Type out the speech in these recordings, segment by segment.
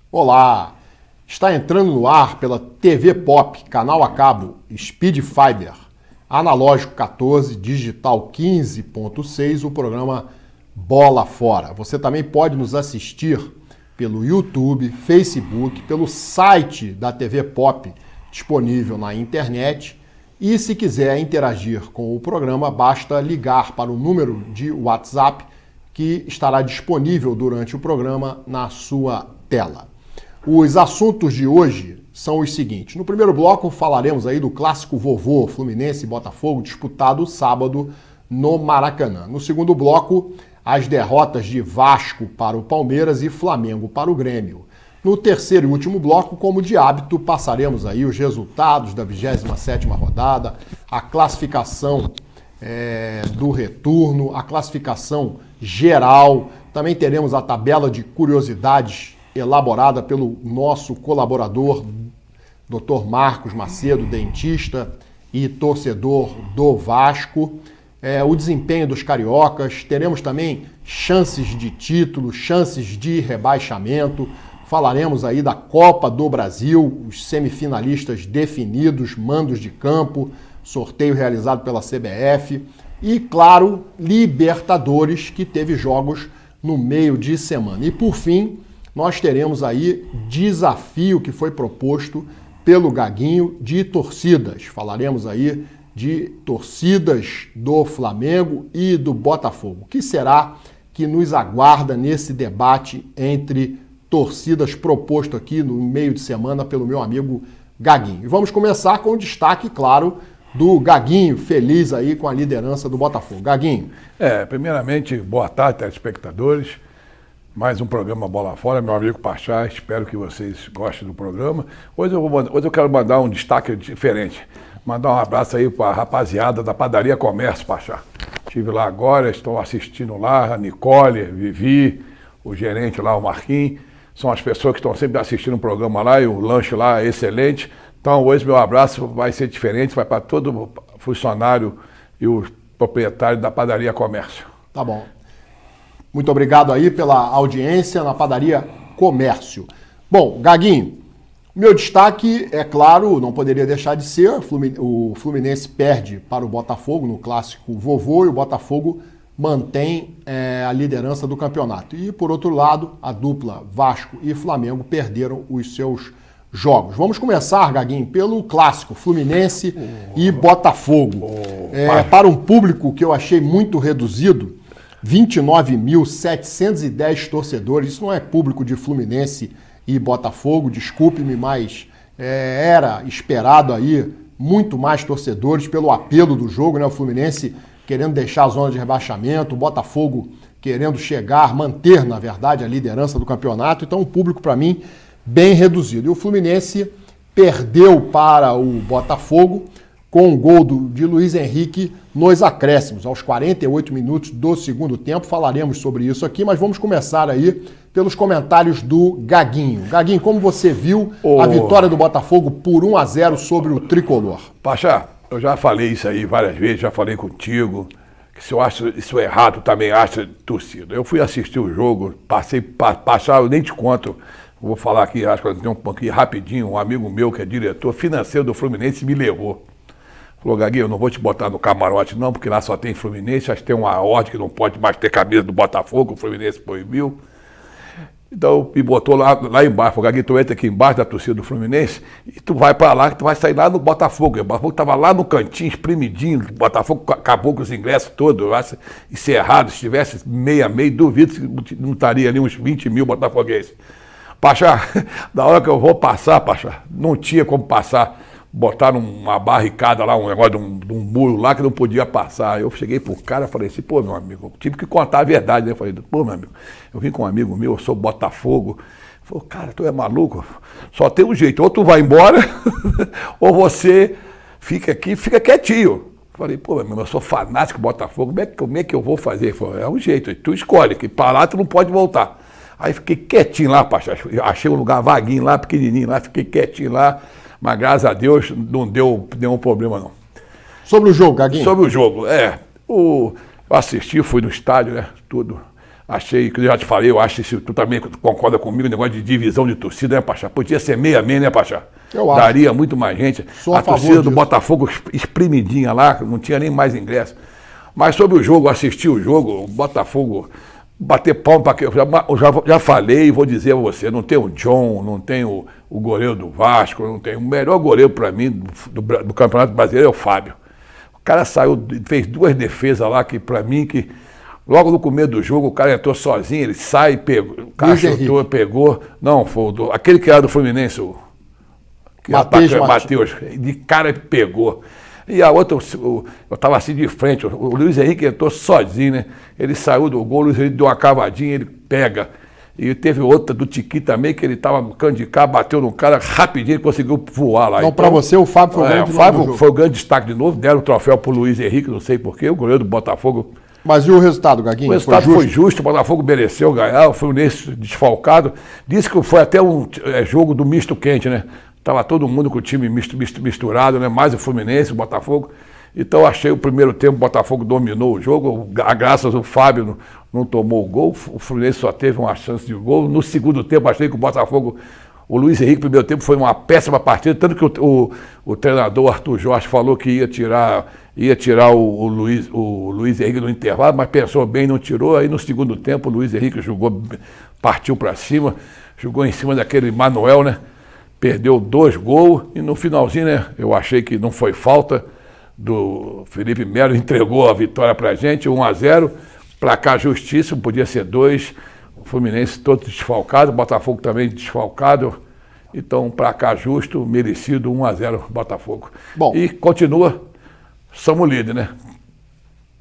Olá! Está entrando no ar pela TV Pop, canal a cabo, Speed Fiber, analógico 14, digital 15.6, o programa Bola Fora. Você também pode nos assistir pelo YouTube, Facebook, pelo site da TV Pop, disponível na internet. E se quiser interagir com o programa, basta ligar para o número de WhatsApp que estará disponível durante o programa na sua tela. Os assuntos de hoje são os seguintes. No primeiro bloco falaremos aí do clássico vovô Fluminense e Botafogo disputado sábado no Maracanã. No segundo bloco, as derrotas de Vasco para o Palmeiras e Flamengo para o Grêmio. No terceiro e último bloco, como de hábito, passaremos aí os resultados da 27ª rodada, a classificação do retorno, a classificação geral. Também teremos a tabela de curiosidades elaborada pelo nosso colaborador, Dr. Marcos Macedo, dentista e torcedor do Vasco. O desempenho dos cariocas, teremos também chances de título, chances de rebaixamento. Falaremos aí da Copa do Brasil, os semifinalistas definidos, mandos de campo, sorteio realizado pela CBF e, claro, Libertadores, que teve jogos no meio de semana. E, por fim, nós teremos aí desafio que foi proposto pelo Gaguinho de torcidas. Falaremos aí de torcidas do Flamengo e do Botafogo. O que será que nos aguarda nesse debate entre torcidas proposto aqui no meio de semana pelo meu amigo Gaguinho? E vamos começar com o destaque, claro, do Gaguinho, feliz aí com a liderança do Botafogo. Gaguinho. Primeiramente, boa tarde, telespectadores. Mais um programa Bola Fora, meu amigo Pachá, espero que vocês gostem do programa. Hoje eu quero mandar um destaque diferente. Mandar um abraço aí para a rapaziada da Padaria Comércio, Pachá. Estive lá agora, estou assistindo lá, a Nicole, Vivi, o gerente lá, o Marquinhos. São as pessoas que estão sempre assistindo o programa lá e o lanche lá é excelente. Então hoje meu abraço vai ser diferente, vai para todo funcionário e o proprietário da Padaria Comércio. Tá bom. Muito obrigado aí pela audiência na Padaria Comércio. Bom, Gaguinho, meu destaque, é claro, não poderia deixar de ser, o Fluminense perde para o Botafogo no clássico vovô e o Botafogo mantém a liderança do campeonato. E, por outro lado, a dupla Vasco e Flamengo perderam os seus jogos. Vamos começar, Gaguinho, pelo clássico Fluminense e Botafogo. Para um público que eu achei muito reduzido, 29.710 torcedores, isso não é público de Fluminense e Botafogo, desculpe-me, mas era esperado aí muito mais torcedores pelo apelo do jogo, né? O Fluminense querendo deixar a zona de rebaixamento, o Botafogo querendo chegar, manter, na verdade, a liderança do campeonato, então um público, para mim, bem reduzido. E o Fluminense perdeu para o Botafogo com o gol de Luiz Henrique nos acréscimos, aos 48 minutos do segundo tempo. Falaremos sobre isso aqui, mas vamos começar aí pelos comentários do Gaguinho. Gaguinho, como você viu a vitória do Botafogo por 1-0 sobre o Tricolor? Pachá, eu já falei isso aí várias vezes, já falei contigo, que se eu acho isso errado, também acho torcida. Eu fui assistir o jogo, Pachá, eu nem te conto, vou falar aqui, acho que tem um pouquinho rapidinho, um amigo meu que é diretor financeiro do Fluminense me levou. Falou, Gaguinho, eu não vou te botar no camarote não, porque lá só tem Fluminense, acho que tem uma ordem que não pode mais ter camisa do Botafogo, o Fluminense proibiu. Então me botou lá embaixo, falou, Gaguinho, tu entra aqui embaixo da torcida do Fluminense e tu vai pra lá, que tu vai sair lá no Botafogo. O Botafogo tava lá no cantinho, espremidinho, o Botafogo acabou com os ingressos todos, eu acho encerrado, se tivesse meia-meia, duvido se não estaria ali uns 20 mil botafoguenses. Pachá, da hora que eu vou passar, Pachá, não tinha como passar. Botaram uma barricada lá, um negócio de um muro lá que não podia passar. Eu cheguei pro cara e falei assim, pô, meu amigo, tive que contar a verdade, né? Eu falei, pô, meu amigo, eu vim com um amigo meu, eu sou Botafogo. Ele falou, cara, tu é maluco? Só tem um jeito, ou tu vai embora, ou você fica aqui, fica quietinho. Eu falei, pô, meu amigo, eu sou fanático Botafogo, como é que eu vou fazer? Ele falou, é um jeito, tu escolhe, que para lá tu não pode voltar. Aí fiquei quietinho lá, Pachá, achei um lugar vaguinho lá, pequenininho lá, fiquei quietinho lá. Mas graças a Deus não deu nenhum problema não. Sobre o jogo, Gaguinho? Sobre o jogo, eu assisti, fui no estádio, né, tudo. Achei, que eu já te falei, eu acho que tu também concorda comigo, negócio de divisão de torcida, né, Pachá? Podia ser meia-meia, né, Pachá? Eu acho. Daria muito mais gente. Sou a favor torcida do disso. Botafogo espremidinha lá, não tinha nem mais ingresso. Mas sobre o jogo, assistir o jogo, o Botafogo, bater palma para quem. Já falei e vou dizer a você, não tem o John, não tem o goleiro do Vasco, não tem. O melhor goleiro para mim do Campeonato Brasileiro é o Fábio. O cara saiu, fez 2 defesas lá que para mim que. Logo no começo do jogo, o cara entrou sozinho, ele sai, pegou, o cara chutou, pegou. Não, foi aquele que era do Fluminense, o Matheus, de cara pegou. E a outra, eu estava assim de frente, o Luiz Henrique entrou sozinho, né? Ele saiu do gol, o Luiz Henrique deu uma cavadinha, ele pega. E teve outra do Tiqui também, que ele estava no canto de cá, bateu no cara rapidinho, ele conseguiu voar lá. Então, para você, o Fábio foi o grande destaque. O Fábio foi o grande destaque de novo, deram o troféu para o Luiz Henrique, não sei porquê, o goleiro do Botafogo. Mas e o resultado, Gaguinho? O resultado foi justo, o Botafogo mereceu ganhar, o Fluminense desfalcado. Disse que foi até um jogo do misto quente, né? Estava todo mundo com o time misturado, né? Mais o Fluminense, o Botafogo. Então achei o primeiro tempo, o Botafogo dominou o jogo, graças ao Fábio não tomou o gol, o Fluminense só teve uma chance de gol. No segundo tempo achei que o Botafogo, o Luiz Henrique, no primeiro tempo foi uma péssima partida, tanto que o treinador Arthur Jorge falou que ia tirar o Luiz Henrique no intervalo, mas pensou bem, não tirou. Aí no segundo tempo o Luiz Henrique partiu para cima, jogou em cima daquele Manuel, né? Perdeu 2 gols e no finalzinho, né? Eu achei que não foi falta do Felipe Melo, entregou a vitória pra gente, 1-0, placar justíssimo, podia ser 2, o Fluminense todo desfalcado, o Botafogo também desfalcado, então placar justo, merecido, 1-0 Botafogo. Bom, e continua, somos líder, né?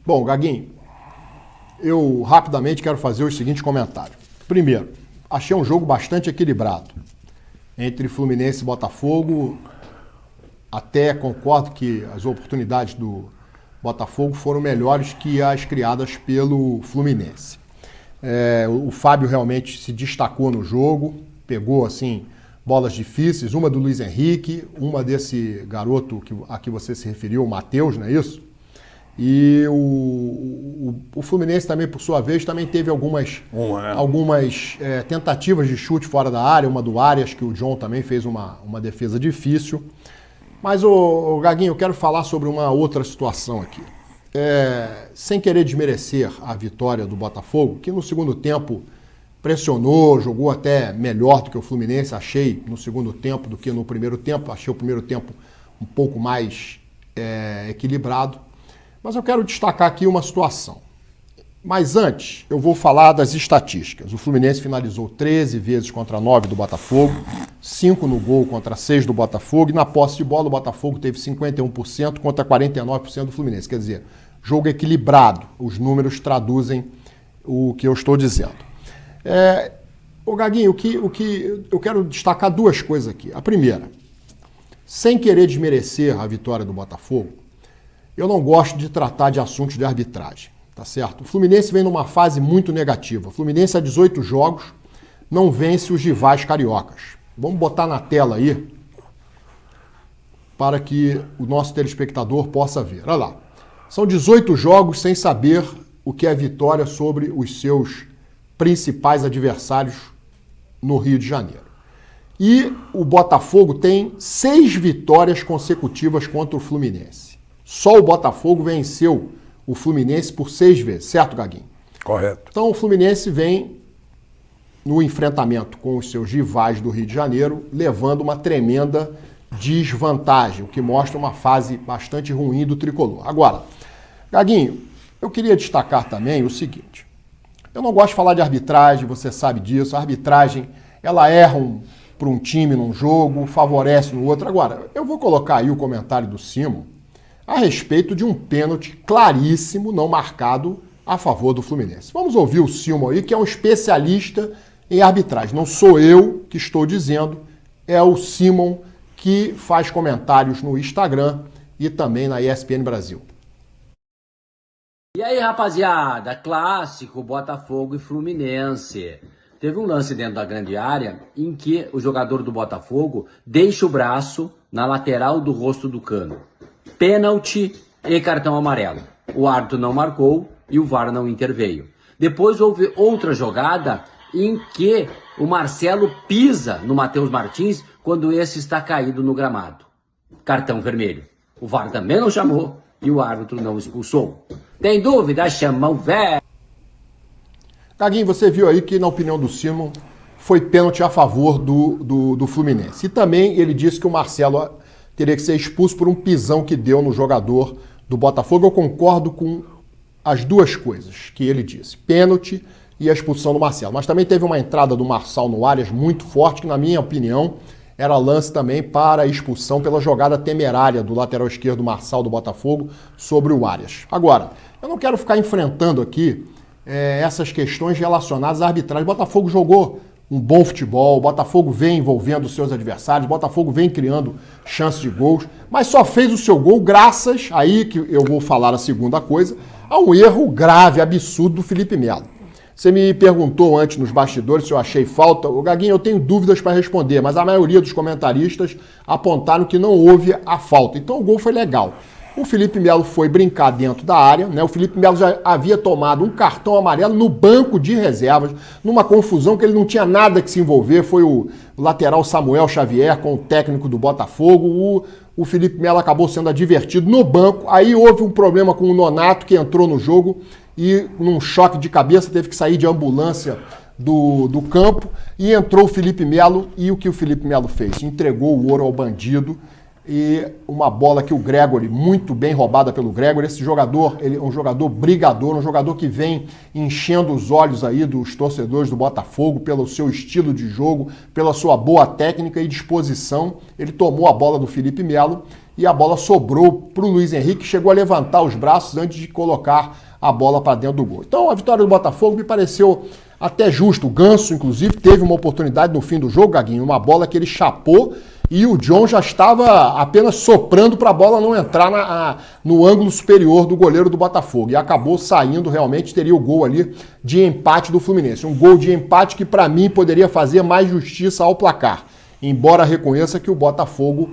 Bom, Gaguinho, eu rapidamente quero fazer os seguintes comentários. Primeiro, achei um jogo bastante equilibrado entre Fluminense e Botafogo. Até concordo que as oportunidades do Botafogo foram melhores que as criadas pelo Fluminense. O Fábio realmente se destacou no jogo, pegou assim bolas difíceis, uma do Luiz Henrique, uma desse garoto a que você se referiu, o Matheus, não é isso? E o Fluminense também, por sua vez, também teve algumas tentativas de chute fora da área, uma do Arias, que o John também fez uma defesa difícil. Mas, Gaguinho, eu quero falar sobre uma outra situação aqui. Sem querer desmerecer a vitória do Botafogo, que no segundo tempo pressionou, jogou até melhor do que o Fluminense, achei, no segundo tempo do que no primeiro tempo. Achei o primeiro tempo um pouco mais equilibrado. Mas eu quero destacar aqui uma situação. Mas antes, eu vou falar das estatísticas. O Fluminense finalizou 13 vezes contra 9 do Botafogo, 5 no gol contra 6 do Botafogo, e na posse de bola o Botafogo teve 51% contra 49% do Fluminense. Quer dizer, jogo equilibrado. Os números traduzem o que eu estou dizendo. Gaguinho, o que eu quero destacar 2 coisas aqui. A primeira, sem querer desmerecer a vitória do Botafogo, eu não gosto de tratar de assuntos de arbitragem. Tá certo? O Fluminense vem numa fase muito negativa. O Fluminense, há 18 jogos, não vence os rivais cariocas. Vamos botar na tela aí para que o nosso telespectador possa ver. Olha lá. São 18 jogos sem saber o que é vitória sobre os seus principais adversários no Rio de Janeiro. E o Botafogo tem 6 vitórias consecutivas contra o Fluminense. Só o Botafogo venceu o Fluminense por 6 vezes, certo, Gaguinho? Correto. Então o Fluminense vem no enfrentamento com os seus rivais do Rio de Janeiro, levando uma tremenda desvantagem, o que mostra uma fase bastante ruim do tricolor. Agora, Gaguinho, eu queria destacar também o seguinte. Eu não gosto de falar de arbitragem, você sabe disso. A arbitragem, ela erra para um time num jogo, favorece no outro. Agora, eu vou colocar aí o comentário do Simon a respeito de um pênalti claríssimo não marcado a favor do Fluminense. Vamos ouvir o Simon aí, que é um especialista em arbitragem. Não sou eu que estou dizendo, é o Simon que faz comentários no Instagram e também na ESPN Brasil. E aí, rapaziada, clássico Botafogo e Fluminense. Teve um lance dentro da grande área em que o jogador do Botafogo deixa o braço na lateral do rosto do Cano. Pênalti e cartão amarelo. O árbitro não marcou e o VAR não interveio. Depois houve outra jogada em que o Marcelo pisa no Matheus Martins quando esse está caído no gramado. Cartão vermelho. O VAR também não chamou e o árbitro não expulsou. Tem dúvida? Chama o velho. Gaguinho, você viu aí que, na opinião do Simon, foi pênalti a favor do Fluminense. E também ele disse que o Marcelo teria que ser expulso por um pisão que deu no jogador do Botafogo. Eu concordo com as duas coisas que ele disse. Pênalti e a expulsão do Marcelo. Mas também teve uma entrada do Marçal no Arias muito forte, que na minha opinião era lance também para a expulsão pela jogada temerária do lateral esquerdo Marçal do Botafogo sobre o Arias. Agora, eu não quero ficar enfrentando aqui essas questões relacionadas à arbitragem. O Botafogo jogou um bom futebol, o Botafogo vem envolvendo os seus adversários, o Botafogo vem criando chances de gols, mas só fez o seu gol graças, aí que eu vou falar a segunda coisa, a um erro grave, absurdo do Felipe Melo. Você me perguntou antes nos bastidores se eu achei falta. Ô Gaguinho, eu tenho dúvidas para responder, mas a maioria dos comentaristas apontaram que não houve a falta. Então o gol foi legal. O Felipe Melo foi brincar dentro da área, né? O Felipe Melo já havia tomado um cartão amarelo no banco de reservas, numa confusão que ele não tinha nada que se envolver. Foi o lateral Samuel Xavier com o técnico do Botafogo. O Felipe Melo acabou sendo advertido no banco. Aí houve um problema com o Nonato, que entrou no jogo e, num choque de cabeça, teve que sair de ambulância do campo. E entrou o Felipe Melo, e o que o Felipe Melo fez? Entregou o ouro ao bandido. E uma bola que o Gregory, muito bem roubada pelo Gregory. Esse jogador, ele é um jogador brigador, um jogador que vem enchendo os olhos aí dos torcedores do Botafogo pelo seu estilo de jogo, pela sua boa técnica e disposição. Ele tomou a bola do Felipe Melo e a bola sobrou para o Luiz Henrique, que chegou a levantar os braços antes de colocar a bola para dentro do gol. Então a vitória do Botafogo me pareceu até justo. O Ganso, inclusive, teve uma oportunidade no fim do jogo, Gaguinho, uma bola que ele chapou, e o John já estava apenas soprando para a bola não entrar no ângulo superior do goleiro do Botafogo. E acabou saindo, realmente teria o gol ali de empate do Fluminense. Um gol de empate que, para mim, poderia fazer mais justiça ao placar. Embora reconheça que o Botafogo,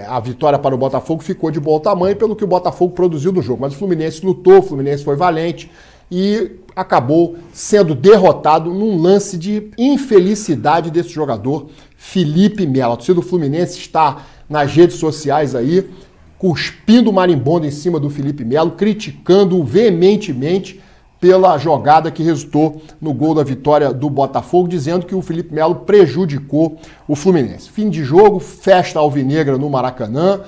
a vitória para o Botafogo ficou de bom tamanho pelo que o Botafogo produziu no jogo. Mas o Fluminense lutou, o Fluminense foi valente e acabou sendo derrotado num lance de infelicidade desse jogador, Felipe Melo. A torcida do Fluminense está nas redes sociais aí, cuspindo marimbondo em cima do Felipe Melo, criticando-o veementemente pela jogada que resultou no gol da vitória do Botafogo, dizendo que o Felipe Melo prejudicou o Fluminense. Fim de jogo, festa alvinegra no Maracanã,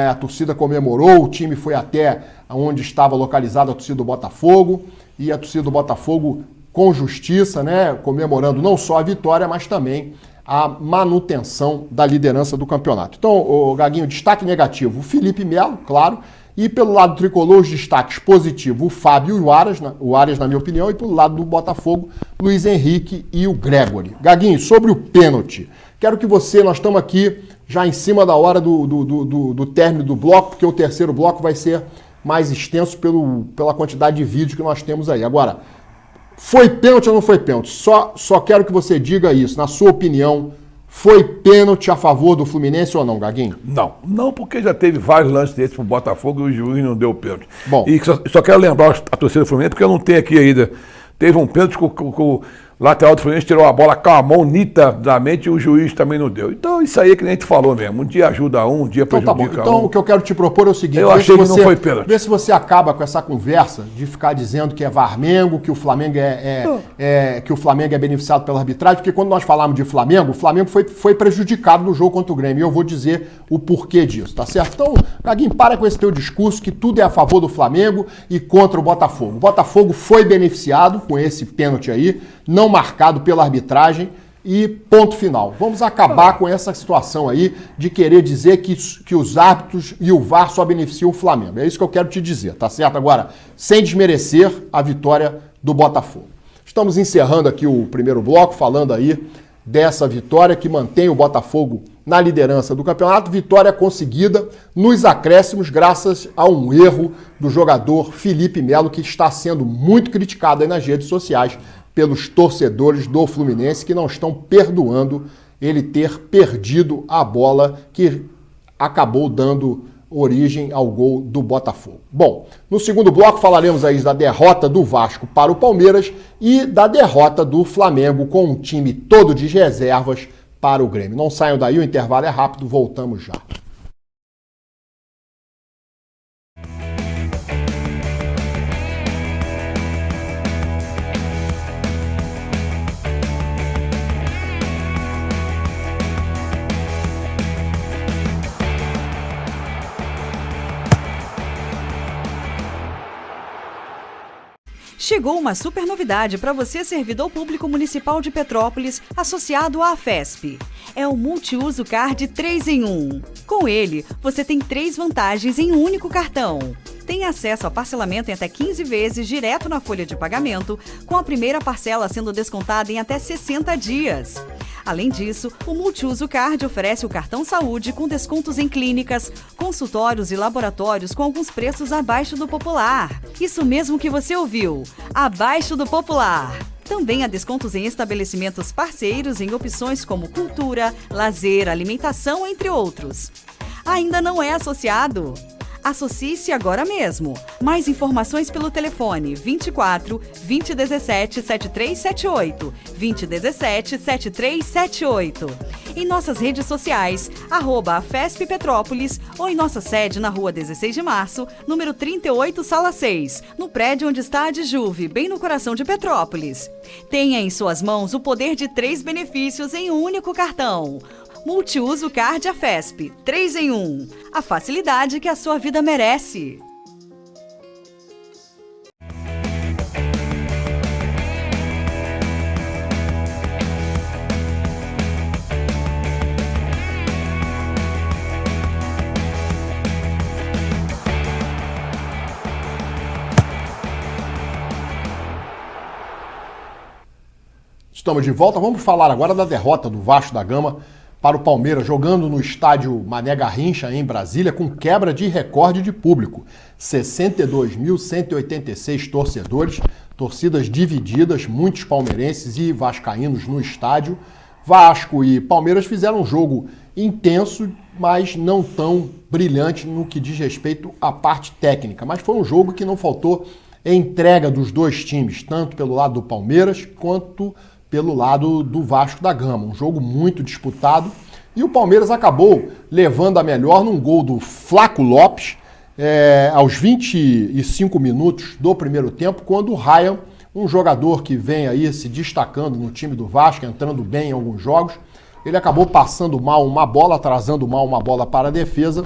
a torcida comemorou, o time foi até onde estava localizada a torcida do Botafogo, e a torcida do Botafogo com justiça, né, comemorando não só a vitória, mas também a manutenção da liderança do campeonato. Então, Gaguinho, destaque negativo, o Felipe Melo, claro, e pelo lado tricolor, os destaques positivos, o Fábio e o Arias, na minha opinião, e pelo lado do Botafogo, Luiz Henrique e o Gregory. Gaguinho, sobre o pênalti, quero que você, nós estamos aqui já em cima da hora do término do bloco, porque o terceiro bloco vai ser mais extenso pela quantidade de vídeos que nós temos aí. Agora, foi pênalti ou não foi pênalti? Só quero que você diga isso, na sua opinião. Foi pênalti a favor do Fluminense ou não, Gaguinho? Não, porque já teve vários lances desses pro Botafogo e o juiz não deu pênalti. Bom. E só quero lembrar a torcida do Fluminense, porque eu não tenho aqui ainda. Teve um pênalti com o lateral do Fluminense, tirou a bola com a mão nitidamente e o juiz também não deu. Então isso aí é que nem a gente falou mesmo. Um dia ajuda um dia prejudica então, tá bom. Então o que eu quero te propor é o seguinte. Eu achei que não foi pênalti. Vê se você acaba com essa conversa de ficar dizendo que é Varmengo, que o Flamengo que o Flamengo é beneficiado pela arbitragem, porque quando nós falamos de Flamengo, o Flamengo foi prejudicado no jogo contra o Grêmio. E eu vou dizer o porquê disso, tá certo? Então, Gaguinho, para com esse teu discurso que tudo é a favor do Flamengo e contra o Botafogo. O Botafogo foi beneficiado com esse pênalti aí, não marcado pela arbitragem, e ponto final. Vamos acabar com essa situação aí de querer dizer que os árbitros e o VAR só beneficiam o Flamengo. É isso que eu quero te dizer, tá certo? Agora, sem desmerecer a vitória do Botafogo. Estamos encerrando aqui o primeiro bloco, falando aí dessa vitória que mantém o Botafogo na liderança do campeonato. Vitória conseguida nos acréscimos graças a um erro do jogador Felipe Melo, que está sendo muito criticado aí nas redes sociais pelos torcedores do Fluminense, que não estão perdoando ele ter perdido a bola que acabou dando origem ao gol do Botafogo. Bom, no segundo bloco falaremos aí da derrota do Vasco para o Palmeiras e da derrota do Flamengo com um time todo de reservas para o Grêmio. Não saiam daí, o intervalo é rápido, voltamos já. Chegou uma super novidade para você, servidor público municipal de Petrópolis, associado à AFESP. É o Multiuso Card 3 em 1. Com ele, você tem 3 vantagens em um único cartão. Tem acesso a parcelamento em até 15 vezes direto na folha de pagamento, com a primeira parcela sendo descontada em até 60 dias. Além disso, o Multiuso Card oferece o cartão saúde com descontos em clínicas, consultórios e laboratórios com alguns preços abaixo do popular. Isso mesmo que você ouviu, abaixo do popular. Também há descontos em estabelecimentos parceiros em opções como cultura, lazer, alimentação, entre outros. Ainda não é associado? Associe-se agora mesmo. Mais informações pelo telefone 24 2017 7378, 2017 7378. Em nossas redes sociais, @AFESP Petrópolis ou em nossa sede na Rua 16 de Março, número 38, Sala 6, no prédio onde está a Dijuve, bem no coração de Petrópolis. Tenha em suas mãos o poder de 3 benefícios em um único cartão. Multiuso Card AFESP, 3 em 1. A facilidade que a sua vida merece. Estamos de volta, vamos falar agora da derrota do Vasco da Gama para o Palmeiras, jogando no estádio Mané Garrincha, em Brasília, com quebra de recorde de público. 62.186 torcedores, torcidas divididas, muitos palmeirenses e vascaínos no estádio. Vasco e Palmeiras fizeram um jogo intenso, mas não tão brilhante no que diz respeito à parte técnica. Mas foi um jogo que não faltou entrega dos dois times, tanto pelo lado do Palmeiras quanto pelo lado do Vasco da Gama. Um jogo muito disputado e o Palmeiras acabou levando a melhor num gol do Flaco Lopes aos 25 minutos do primeiro tempo, quando o Ryan, um jogador que vem aí se destacando no time do Vasco, entrando bem em alguns jogos, ele acabou passando mal uma bola, atrasando mal uma bola para a defesa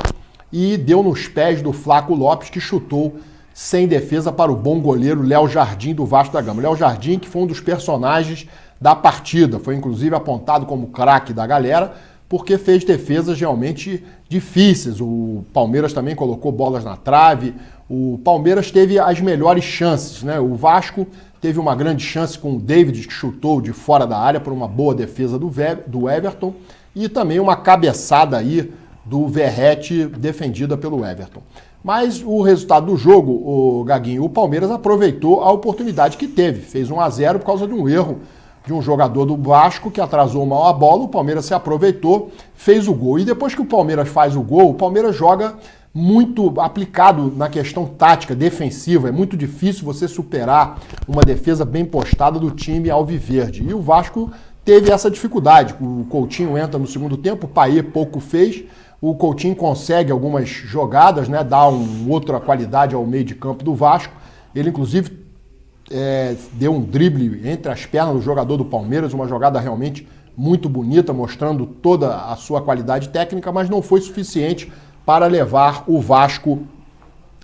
e deu nos pés do Flaco Lopes, que chutou sem defesa para o bom goleiro Léo Jardim do Vasco da Gama. Léo Jardim, que foi um dos personagens da partida, foi inclusive apontado como craque da galera, porque fez defesas realmente difíceis. O Palmeiras também colocou bolas na trave, o Palmeiras teve as melhores chances, né? O Vasco teve uma grande chance com o David, que chutou de fora da área por uma boa defesa do Everton, e também uma cabeçada aí do Verratti defendida pelo Everton. Mas o resultado do jogo, o Gaguinho, o Palmeiras aproveitou a oportunidade que teve. Fez 1-0 por causa de um erro de um jogador do Vasco que atrasou mal a bola. O Palmeiras se aproveitou, fez o gol. E depois que o Palmeiras faz o gol, o Palmeiras joga muito aplicado na questão tática, defensiva. É muito difícil você superar uma defesa bem postada do time alviverde. E o Vasco teve essa dificuldade. O Coutinho entra no segundo tempo, o Payet pouco fez. O Coutinho consegue algumas jogadas, né, dá outra qualidade ao meio de campo do Vasco. Ele, inclusive, deu um drible entre as pernas do jogador do Palmeiras, uma jogada realmente muito bonita, mostrando toda a sua qualidade técnica, mas não foi suficiente para levar o Vasco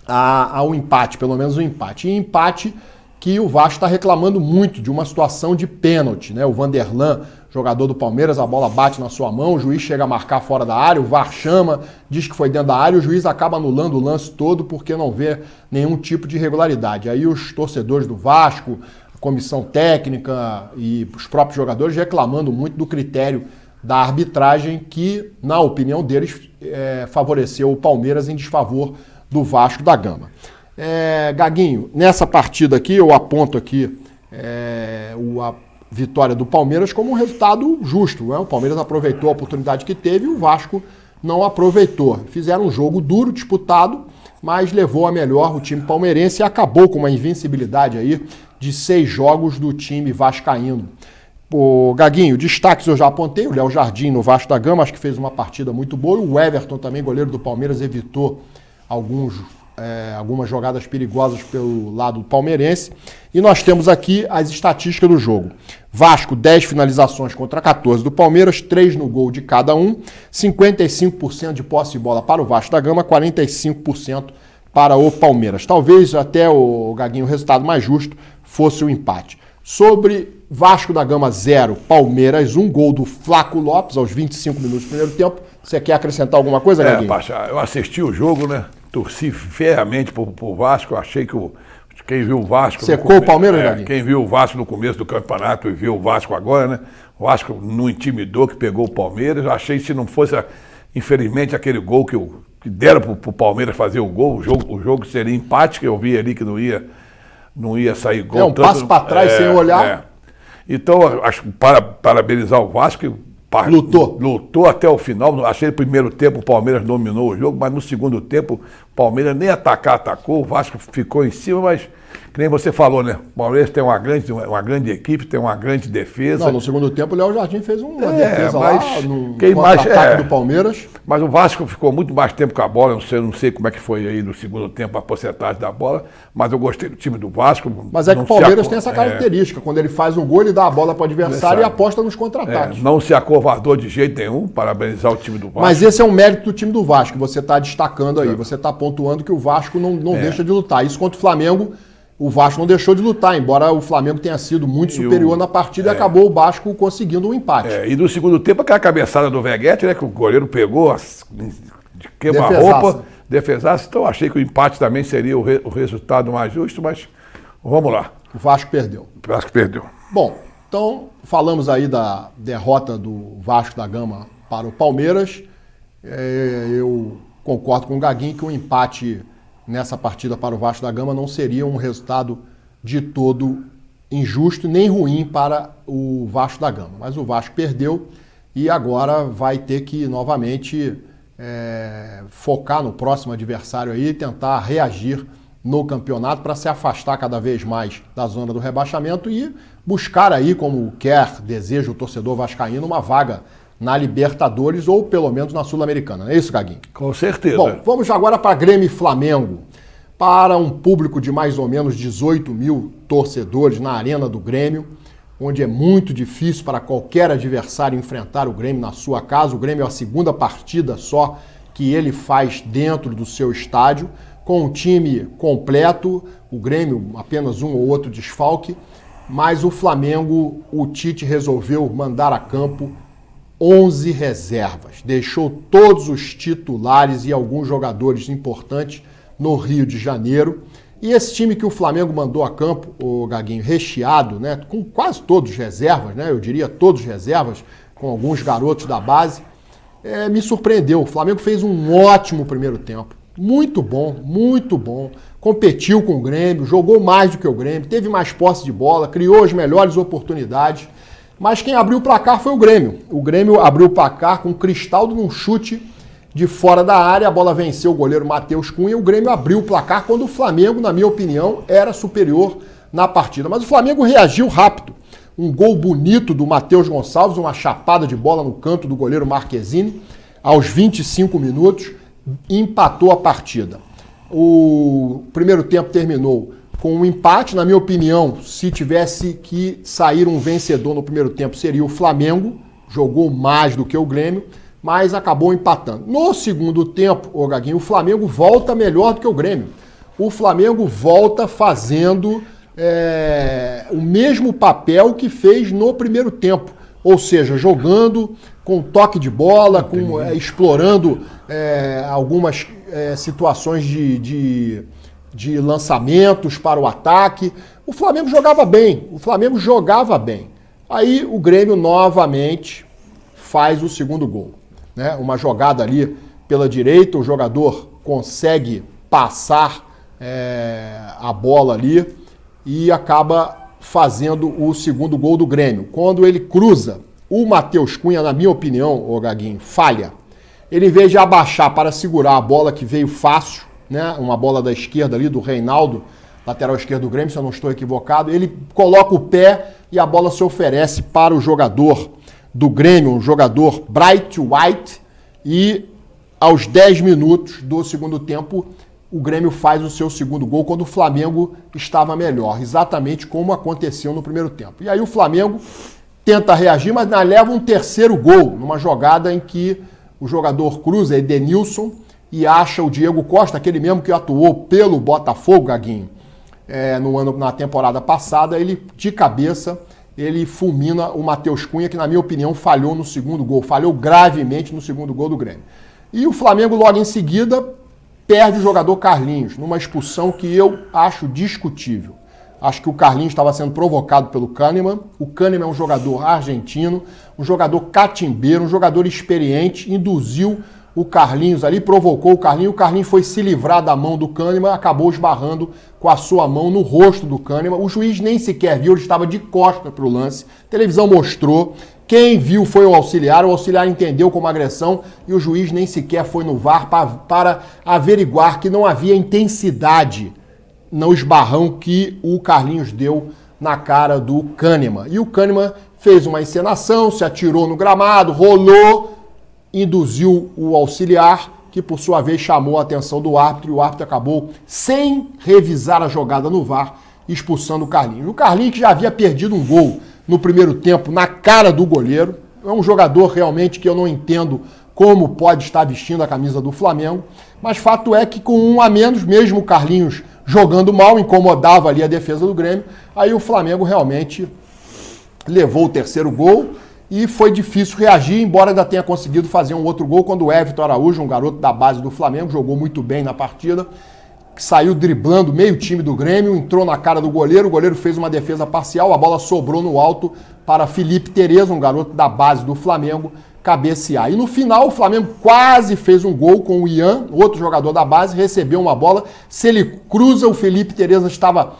ao empate, pelo menos um empate. E empate que o Vasco está reclamando muito de uma situação de pênalti, né? O Vanderlan, jogador do Palmeiras, a bola bate na sua mão, o juiz chega a marcar fora da área, o VAR chama, diz que foi dentro da área, o juiz acaba anulando o lance todo porque não vê nenhum tipo de irregularidade. Aí os torcedores do Vasco, a comissão técnica e os próprios jogadores reclamando muito do critério da arbitragem que, na opinião deles, favoreceu o Palmeiras em desfavor do Vasco da Gama. Gaguinho, nessa partida aqui, eu aponto aqui a vitória do Palmeiras como um resultado justo, né? O Palmeiras aproveitou a oportunidade que teve e o Vasco não aproveitou. Fizeram um jogo duro, disputado, mas levou a melhor o time palmeirense e acabou com uma invencibilidade aí de 6 jogos do time vascaíno. O Gaguinho, destaques eu já apontei, o Léo Jardim no Vasco da Gama, acho que fez uma partida muito boa, o Everton também, goleiro do Palmeiras, evitou algumas jogadas perigosas pelo lado palmeirense. E nós temos aqui as estatísticas do jogo. Vasco, 10 finalizações contra 14 do Palmeiras, 3 no gol de cada um, 55% de posse de bola para o Vasco da Gama, 45% para o Palmeiras. Talvez até o Gaguinho, o resultado mais justo fosse o empate. Sobre Vasco da Gama 0, Palmeiras 1, gol do Flaco Lopes aos 25 minutos do primeiro tempo. Você quer acrescentar alguma coisa, Gaguinho? Pacha, eu assisti o jogo, né? Torci ferreamente pro Vasco, eu achei que quem viu o Vasco... Secou o Palmeiras, Gaguinho? Quem viu o Vasco no começo do campeonato e viu o Vasco agora, né? O Vasco não intimidou, que pegou o Palmeiras. Eu achei que se não fosse, infelizmente, aquele gol que deram pro Palmeiras fazer o gol, o jogo seria empate, que eu vi ali que não ia sair gol. Um passo para trás sem olhar. Então, acho que parabenizar o Vasco, que lutou até o final. Achei que no primeiro tempo o Palmeiras dominou o jogo, mas no segundo tempo o Palmeiras nem atacou, o Vasco ficou em cima, mas que nem você falou, né? O Palmeiras tem uma grande equipe, tem uma grande defesa. Não, no segundo tempo o Léo Jardim fez uma defesa lá no contra-ataque do Palmeiras. Mas o Vasco ficou muito mais tempo com a bola, não sei como é que foi aí no segundo tempo a porcentagem da bola, mas eu gostei do time do Vasco. Mas é que o Palmeiras tem essa característica, quando ele faz um gol, ele dá a bola para o adversário e aposta nos contra-ataques. Não se acovardou de jeito nenhum, parabenizar o time do Vasco. Mas esse é um mérito do time do Vasco, que você está destacando aí, você está pontuando que o Vasco não deixa de lutar. Isso contra o Flamengo, o Vasco não deixou de lutar, embora o Flamengo tenha sido muito superior na partida e acabou o Vasco conseguindo um empate. E no segundo tempo, aquela cabeçada do Veguete, né, que o goleiro pegou de queima-roupa, defesaça. Então achei que o empate também seria o resultado mais justo, mas vamos lá. O Vasco perdeu. O Vasco perdeu. Bom, então falamos aí da derrota do Vasco da Gama para o Palmeiras. Eu concordo com o Gaguinho que o empate nessa partida para o Vasco da Gama não seria um resultado de todo injusto nem ruim para o Vasco da Gama. Mas o Vasco perdeu e agora vai ter que novamente focar no próximo adversário aí e tentar reagir no campeonato para se afastar cada vez mais da zona do rebaixamento e buscar aí, como deseja o torcedor vascaíno, uma vaga na Libertadores ou pelo menos na Sul-Americana. Não é isso, Gaguinho? Com certeza. Bom, vamos agora para Grêmio e Flamengo. Para um público de mais ou menos 18 mil torcedores na Arena do Grêmio, onde é muito difícil para qualquer adversário enfrentar o Grêmio na sua casa. O Grêmio é a segunda partida só que ele faz dentro do seu estádio, com o time completo, o Grêmio apenas um ou outro desfalque, mas o Flamengo, o Tite resolveu mandar a campo 11 reservas. Deixou todos os titulares e alguns jogadores importantes no Rio de Janeiro. E esse time que o Flamengo mandou a campo, o Gaguinho, recheado, né, com quase todos reservas, né, eu diria todos reservas, com alguns garotos da base, me surpreendeu. O Flamengo fez um ótimo primeiro tempo. Muito bom. Competiu com o Grêmio, jogou mais do que o Grêmio, teve mais posse de bola, criou as melhores oportunidades. Mas quem abriu o placar foi o Grêmio. O Grêmio abriu o placar com o Cristaldo num chute de fora da área. A bola venceu o goleiro Matheus Cunha e o Grêmio abriu o placar quando o Flamengo, na minha opinião, era superior na partida. Mas o Flamengo reagiu rápido. Um gol bonito do Matheus Gonçalves, uma chapada de bola no canto do goleiro Marquezine, aos 25 minutos, empatou a partida. O primeiro tempo terminou com um empate. Na minha opinião, se tivesse que sair um vencedor no primeiro tempo, seria o Flamengo. Jogou mais do que o Grêmio, mas acabou empatando. No segundo tempo, ô Gaguinho, o Flamengo volta melhor do que o Grêmio. O Flamengo volta fazendo o mesmo papel que fez no primeiro tempo. Ou seja, jogando com toque de bola, explorando algumas situações de lançamentos para o ataque. O Flamengo jogava bem. Aí o Grêmio novamente faz o segundo gol, né? Uma jogada ali pela direita, o jogador consegue passar a bola ali e acaba fazendo o segundo gol do Grêmio. Quando ele cruza, o Matheus Cunha, na minha opinião, o Gaguinho, falha. Ele, em vez de abaixar para segurar a bola que veio fácil, né? Uma bola da esquerda ali do Reinaldo, lateral esquerdo do Grêmio, se eu não estou equivocado, ele coloca o pé e a bola se oferece para o jogador do Grêmio, um jogador Bright White, e aos 10 minutos do segundo tempo, o Grêmio faz o seu segundo gol quando o Flamengo estava melhor, exatamente como aconteceu no primeiro tempo. E aí o Flamengo tenta reagir, mas leva um terceiro gol, numa jogada em que o jogador cruza, Edenilson, e acha o Diego Costa, aquele mesmo que atuou pelo Botafogo, Gaguinho, na temporada passada, ele de cabeça, ele fulmina o Matheus Cunha, que na minha opinião falhou no segundo gol, falhou gravemente no segundo gol do Grêmio. E o Flamengo logo em seguida perde o jogador Carlinhos, numa expulsão que eu acho discutível. Acho que o Carlinhos estava sendo provocado pelo Kahneman. O Kahneman é um jogador argentino, um jogador catimbeiro, um jogador experiente, induziu o Carlinhos ali, provocou o Carlinhos foi se livrar da mão do Kahneman, acabou esbarrando com a sua mão no rosto do Kahneman. O juiz nem sequer viu, ele estava de costa para o lance. A televisão mostrou. Quem viu foi o auxiliar entendeu como agressão e o juiz nem sequer foi no VAR para averiguar que não havia intensidade no esbarrão que o Carlinhos deu na cara do Kahneman. E o Kahneman fez uma encenação, se atirou no gramado, rolou, induziu o auxiliar, que por sua vez chamou a atenção do árbitro, e o árbitro acabou, sem revisar a jogada no VAR, expulsando o Carlinhos. O Carlinhos, que já havia perdido um gol no primeiro tempo, na cara do goleiro, é um jogador realmente que eu não entendo como pode estar vestindo a camisa do Flamengo, mas fato é que com um a menos, mesmo o Carlinhos jogando mal, incomodava ali a defesa do Grêmio, aí o Flamengo realmente levou o terceiro gol e foi difícil reagir, embora ainda tenha conseguido fazer um outro gol quando o Everton Araújo, um garoto da base do Flamengo, jogou muito bem na partida, saiu driblando meio time do Grêmio, entrou na cara do goleiro, o goleiro fez uma defesa parcial, a bola sobrou no alto para Felipe Tereza, um garoto da base do Flamengo, cabecear. E no final o Flamengo quase fez um gol com o Ian, outro jogador da base, recebeu uma bola, se ele cruza, o Felipe Tereza estava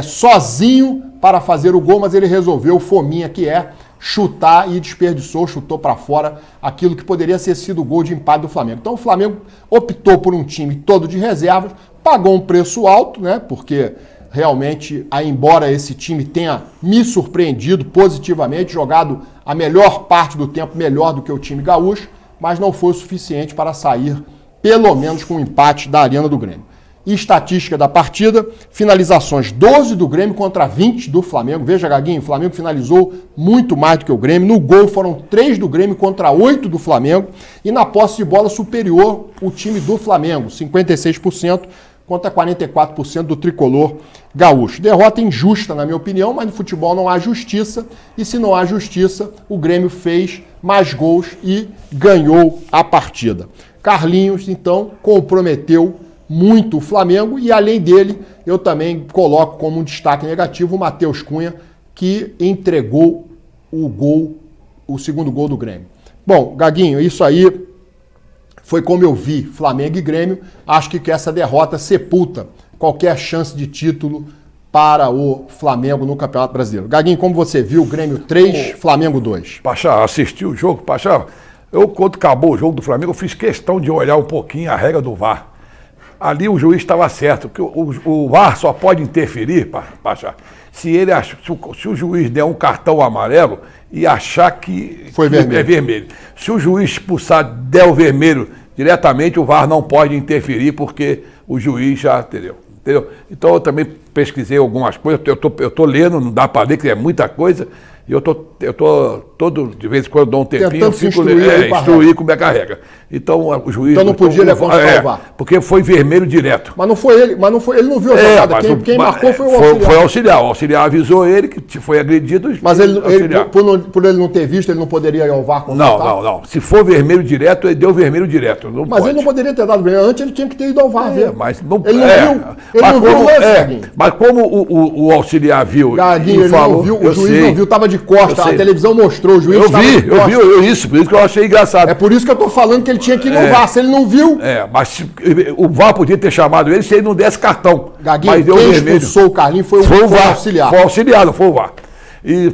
sozinho para fazer o gol, mas ele resolveu, fominha que é, chutar e desperdiçou, chutou para fora aquilo que poderia ter sido o gol de empate do Flamengo. Então o Flamengo optou por um time todo de reservas, pagou um preço alto, né? Porque realmente, embora esse time tenha me surpreendido positivamente, jogado a melhor parte do tempo melhor do que o time gaúcho, mas não foi o suficiente para sair pelo menos com um empate da Arena do Grêmio. E estatística da partida, finalizações 12 do Grêmio contra 20 do Flamengo. Veja, Gaguinho, o Flamengo finalizou muito mais do que o Grêmio. No gol foram 3 do Grêmio contra 8 do Flamengo. E na posse de bola superior, o time do Flamengo, 56% contra 44% do tricolor gaúcho. Derrota injusta, na minha opinião, mas no futebol não há justiça. E se não há justiça, o Grêmio fez mais gols e ganhou a partida. Carlinhos, então, comprometeu muito o Flamengo e, além dele, eu também coloco como um destaque negativo o Matheus Cunha, que entregou o segundo gol do Grêmio. Bom, Gaguinho, isso aí foi como eu vi Flamengo e Grêmio. Acho que essa derrota sepulta qualquer chance de título para o Flamengo no Campeonato Brasileiro. Gaguinho, como você viu, Grêmio 3, Flamengo 2. Pacha, assisti o jogo, Pacha, quando acabou o jogo do Flamengo, eu fiz questão de olhar um pouquinho a regra do VAR. Ali o juiz estava certo, porque o VAR só pode interferir, Pacha, se o juiz der um cartão amarelo e achar que é vermelho. Se o juiz expulsar, der o vermelho diretamente, o VAR não pode interferir, porque o juiz já entendeu? Então eu também pesquisei algumas coisas, eu tô lendo, não dá para ler, que é muita coisa, e eu tô todo, de vez em quando dou um tempinho, eu fico instruir como é que carrega. Então o juiz... Então não podia levar o VAR. Porque foi vermelho direto. Mas não foi ele, ele não viu a jogada. Quem marcou foi o auxiliar. Foi o auxiliar. O auxiliar avisou ele que foi agredido. Mas por ele não ter visto, ele não poderia ir ao VAR constatar? Não. Se for vermelho direto, ele deu vermelho direto. Ele não poderia ter dado vermelho. Antes ele tinha que ter ido ao VAR ver. Mas não, ele não viu o lance, mas como o auxiliar viu e falou... O juiz não viu, estava de costas. A televisão mostrou, o juiz estava de costas. Eu vi isso, por isso que eu achei engraçado. É por isso que eu estou falando que ele tinha que ir no VAR. Se ele não viu... Mas o VAR podia ter chamado ele se ele não desse cartão. Gaguinho, mas deu quem vermelho. Expulsou o Carlinhos foi o VAR. Auxiliar. Foi o auxiliar, não foi o VAR. E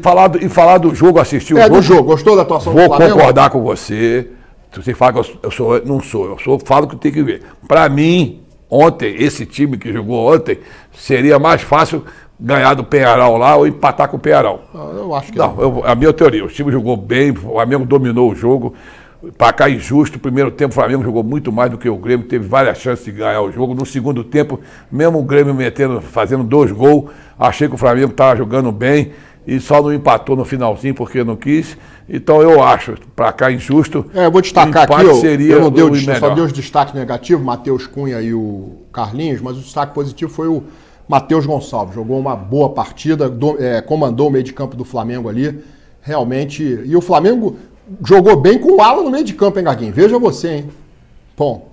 falar do jogo, assistir o jogo... do jogo. Gostou da atuação do Flamengo? Vou concordar com você. Se você fala que não sou, falo que tem que ver. Para mim, ontem, esse time que jogou ontem, seria mais fácil ganhar do Penharol lá ou empatar com o Penharol. Eu acho que não. A minha teoria, o time jogou bem, o Flamengo dominou o jogo. Para cá, injusto, no primeiro tempo o Flamengo jogou muito mais do que o Grêmio, teve várias chances de ganhar o jogo. No segundo tempo, mesmo o Grêmio fazendo 2 gols, achei que o Flamengo estava jogando bem e só não empatou no finalzinho porque não quis. Então eu acho, para cá, injusto. Eu vou destacar aqui, eu não só dei os destaques negativos, Matheus Cunha e o Carlinhos, mas o destaque positivo foi o Matheus Gonçalves. Jogou uma boa partida, comandou o meio de campo do Flamengo ali, realmente. E o Flamengo jogou bem com o Alan no meio de campo, hein, Gaguinho? Veja você, hein? Bom,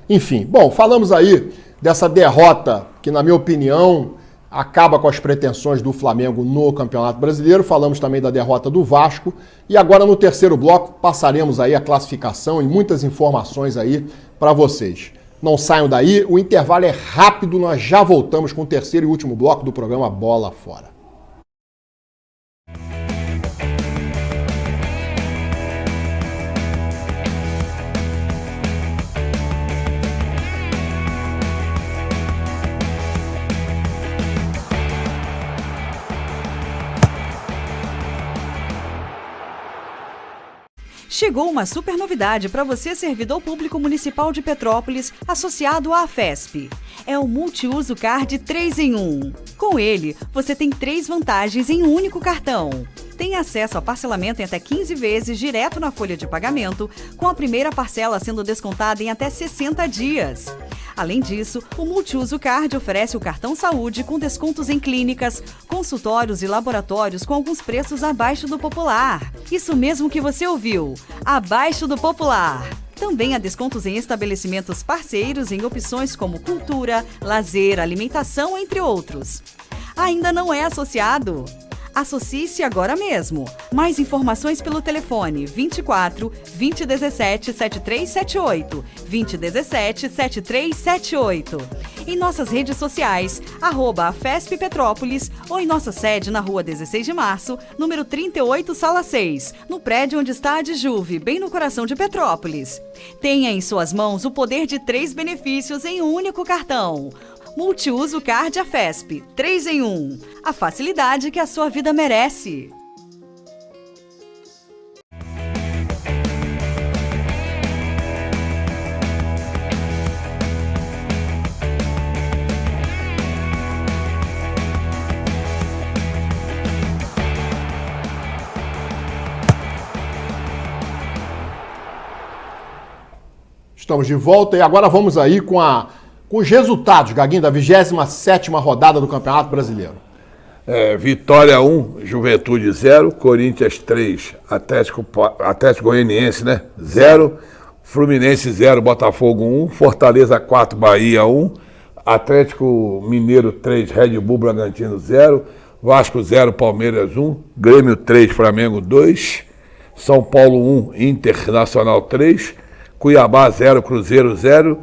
enfim. Bom, falamos aí dessa derrota que, na minha opinião, acaba com as pretensões do Flamengo no Campeonato Brasileiro. Falamos também da derrota do Vasco. E agora, no terceiro bloco, passaremos aí a classificação e muitas informações aí para vocês. Não saiam daí, o intervalo é rápido, nós já voltamos com o terceiro e último bloco do programa Bola Fora. Chegou uma super novidade para você, servidor público municipal de Petrópolis, associado à AFESP. É o Multiuso Card 3 em 1. Com ele, você tem 3 vantagens em um único cartão. Tem acesso a parcelamento em até 15 vezes direto na folha de pagamento, com a primeira parcela sendo descontada em até 60 dias. Além disso, o Multiuso Card oferece o cartão saúde com descontos em clínicas, consultórios e laboratórios com alguns preços abaixo do popular. Isso mesmo que você ouviu, abaixo do popular. Também há descontos em estabelecimentos parceiros em opções como cultura, lazer, alimentação, entre outros. Ainda não é associado? Associe-se agora mesmo. Mais informações pelo telefone 24 2017 7378, 2017 7378. Em nossas redes sociais, @AFESP Petrópolis ou em nossa sede na Rua 16 de Março, número 38, Sala 6, no prédio onde está a Dijuve, bem no coração de Petrópolis. Tenha em suas mãos o poder de 3 benefícios em um único cartão. Multiuso Card AFESP, 3 em 1. A facilidade que a sua vida merece. Estamos de volta e agora vamos aí com os resultados, Gaguinho, da 27ª rodada do Campeonato Brasileiro. Vitória 1, Juventude 0, Corinthians 3, Atlético Goianiense, 0, Fluminense 0, Botafogo 1, Fortaleza 4, Bahia 1, Atlético Mineiro 3, Red Bull Bragantino 0, Vasco 0, Palmeiras 1, Grêmio 3, Flamengo 2, São Paulo 1, Internacional 3, Cuiabá 0, Cruzeiro 0,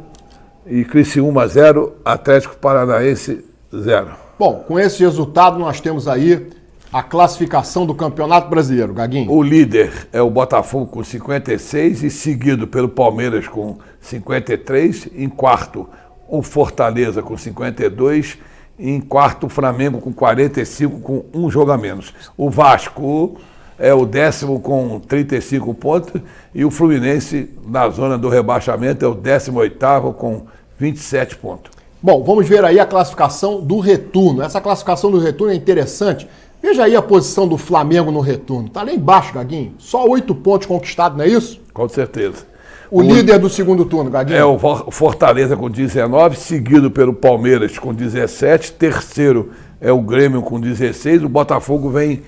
e Criciúma 0, Atlético Paranaense 0. Bom, com esse resultado nós temos aí a classificação do Campeonato Brasileiro, Gaguinho. O líder é o Botafogo com 56 e seguido pelo Palmeiras com 53. Em quarto, o Fortaleza com 52. E em quarto, o Flamengo com 45, com um jogo a menos. O Vasco é o 10º com 35 pontos e o Fluminense, na zona do rebaixamento, é o 18º com 27 pontos. Bom, vamos ver aí a classificação do retorno. Essa classificação do retorno é interessante. Veja aí a posição do Flamengo no retorno. Tá lá embaixo, Gaguinho. Só 8 pontos conquistados, não é isso? Com certeza. O líder do segundo turno, Gaguinho? É o Fortaleza com 19, seguido pelo Palmeiras com 17. Terceiro é o Grêmio com 16. O Botafogo vem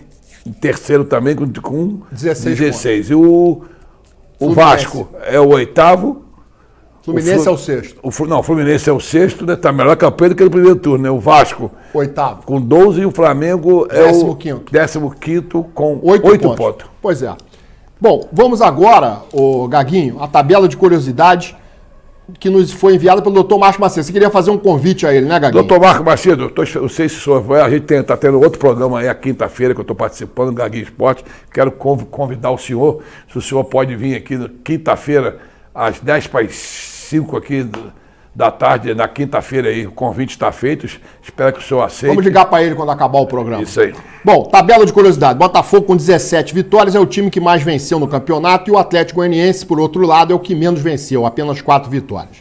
em terceiro também com 16. E o Vasco é o 8º. Fluminense é o 6º. Não, o Fluminense é o 6º, tá melhor campanha do que no primeiro turno, O Vasco 8º. Com 12 e o Flamengo é o 15º com 8 pontos. Pois é. Bom, vamos agora, Gaguinho, a tabela de curiosidade que nos foi enviada pelo Dr. Márcio Macedo. Você queria fazer um convite a ele, né, Gaguinho? Doutor Marco Macedo, não sei se o senhor vai, a gente está tendo outro programa aí, a quinta-feira, que eu estou participando, Gaguinho Esporte. Quero convidar o senhor, se o senhor pode vir aqui na quinta-feira, às 10:05 aqui da tarde, na quinta-feira aí, o convite está feito, espero que o senhor aceite. Vamos ligar para ele quando acabar o programa. Isso aí. Bom, tabela de curiosidade. Botafogo com 17 vitórias é o time que mais venceu no campeonato e o Atlético Goianiense, por outro lado, é o que menos venceu, apenas 4 vitórias.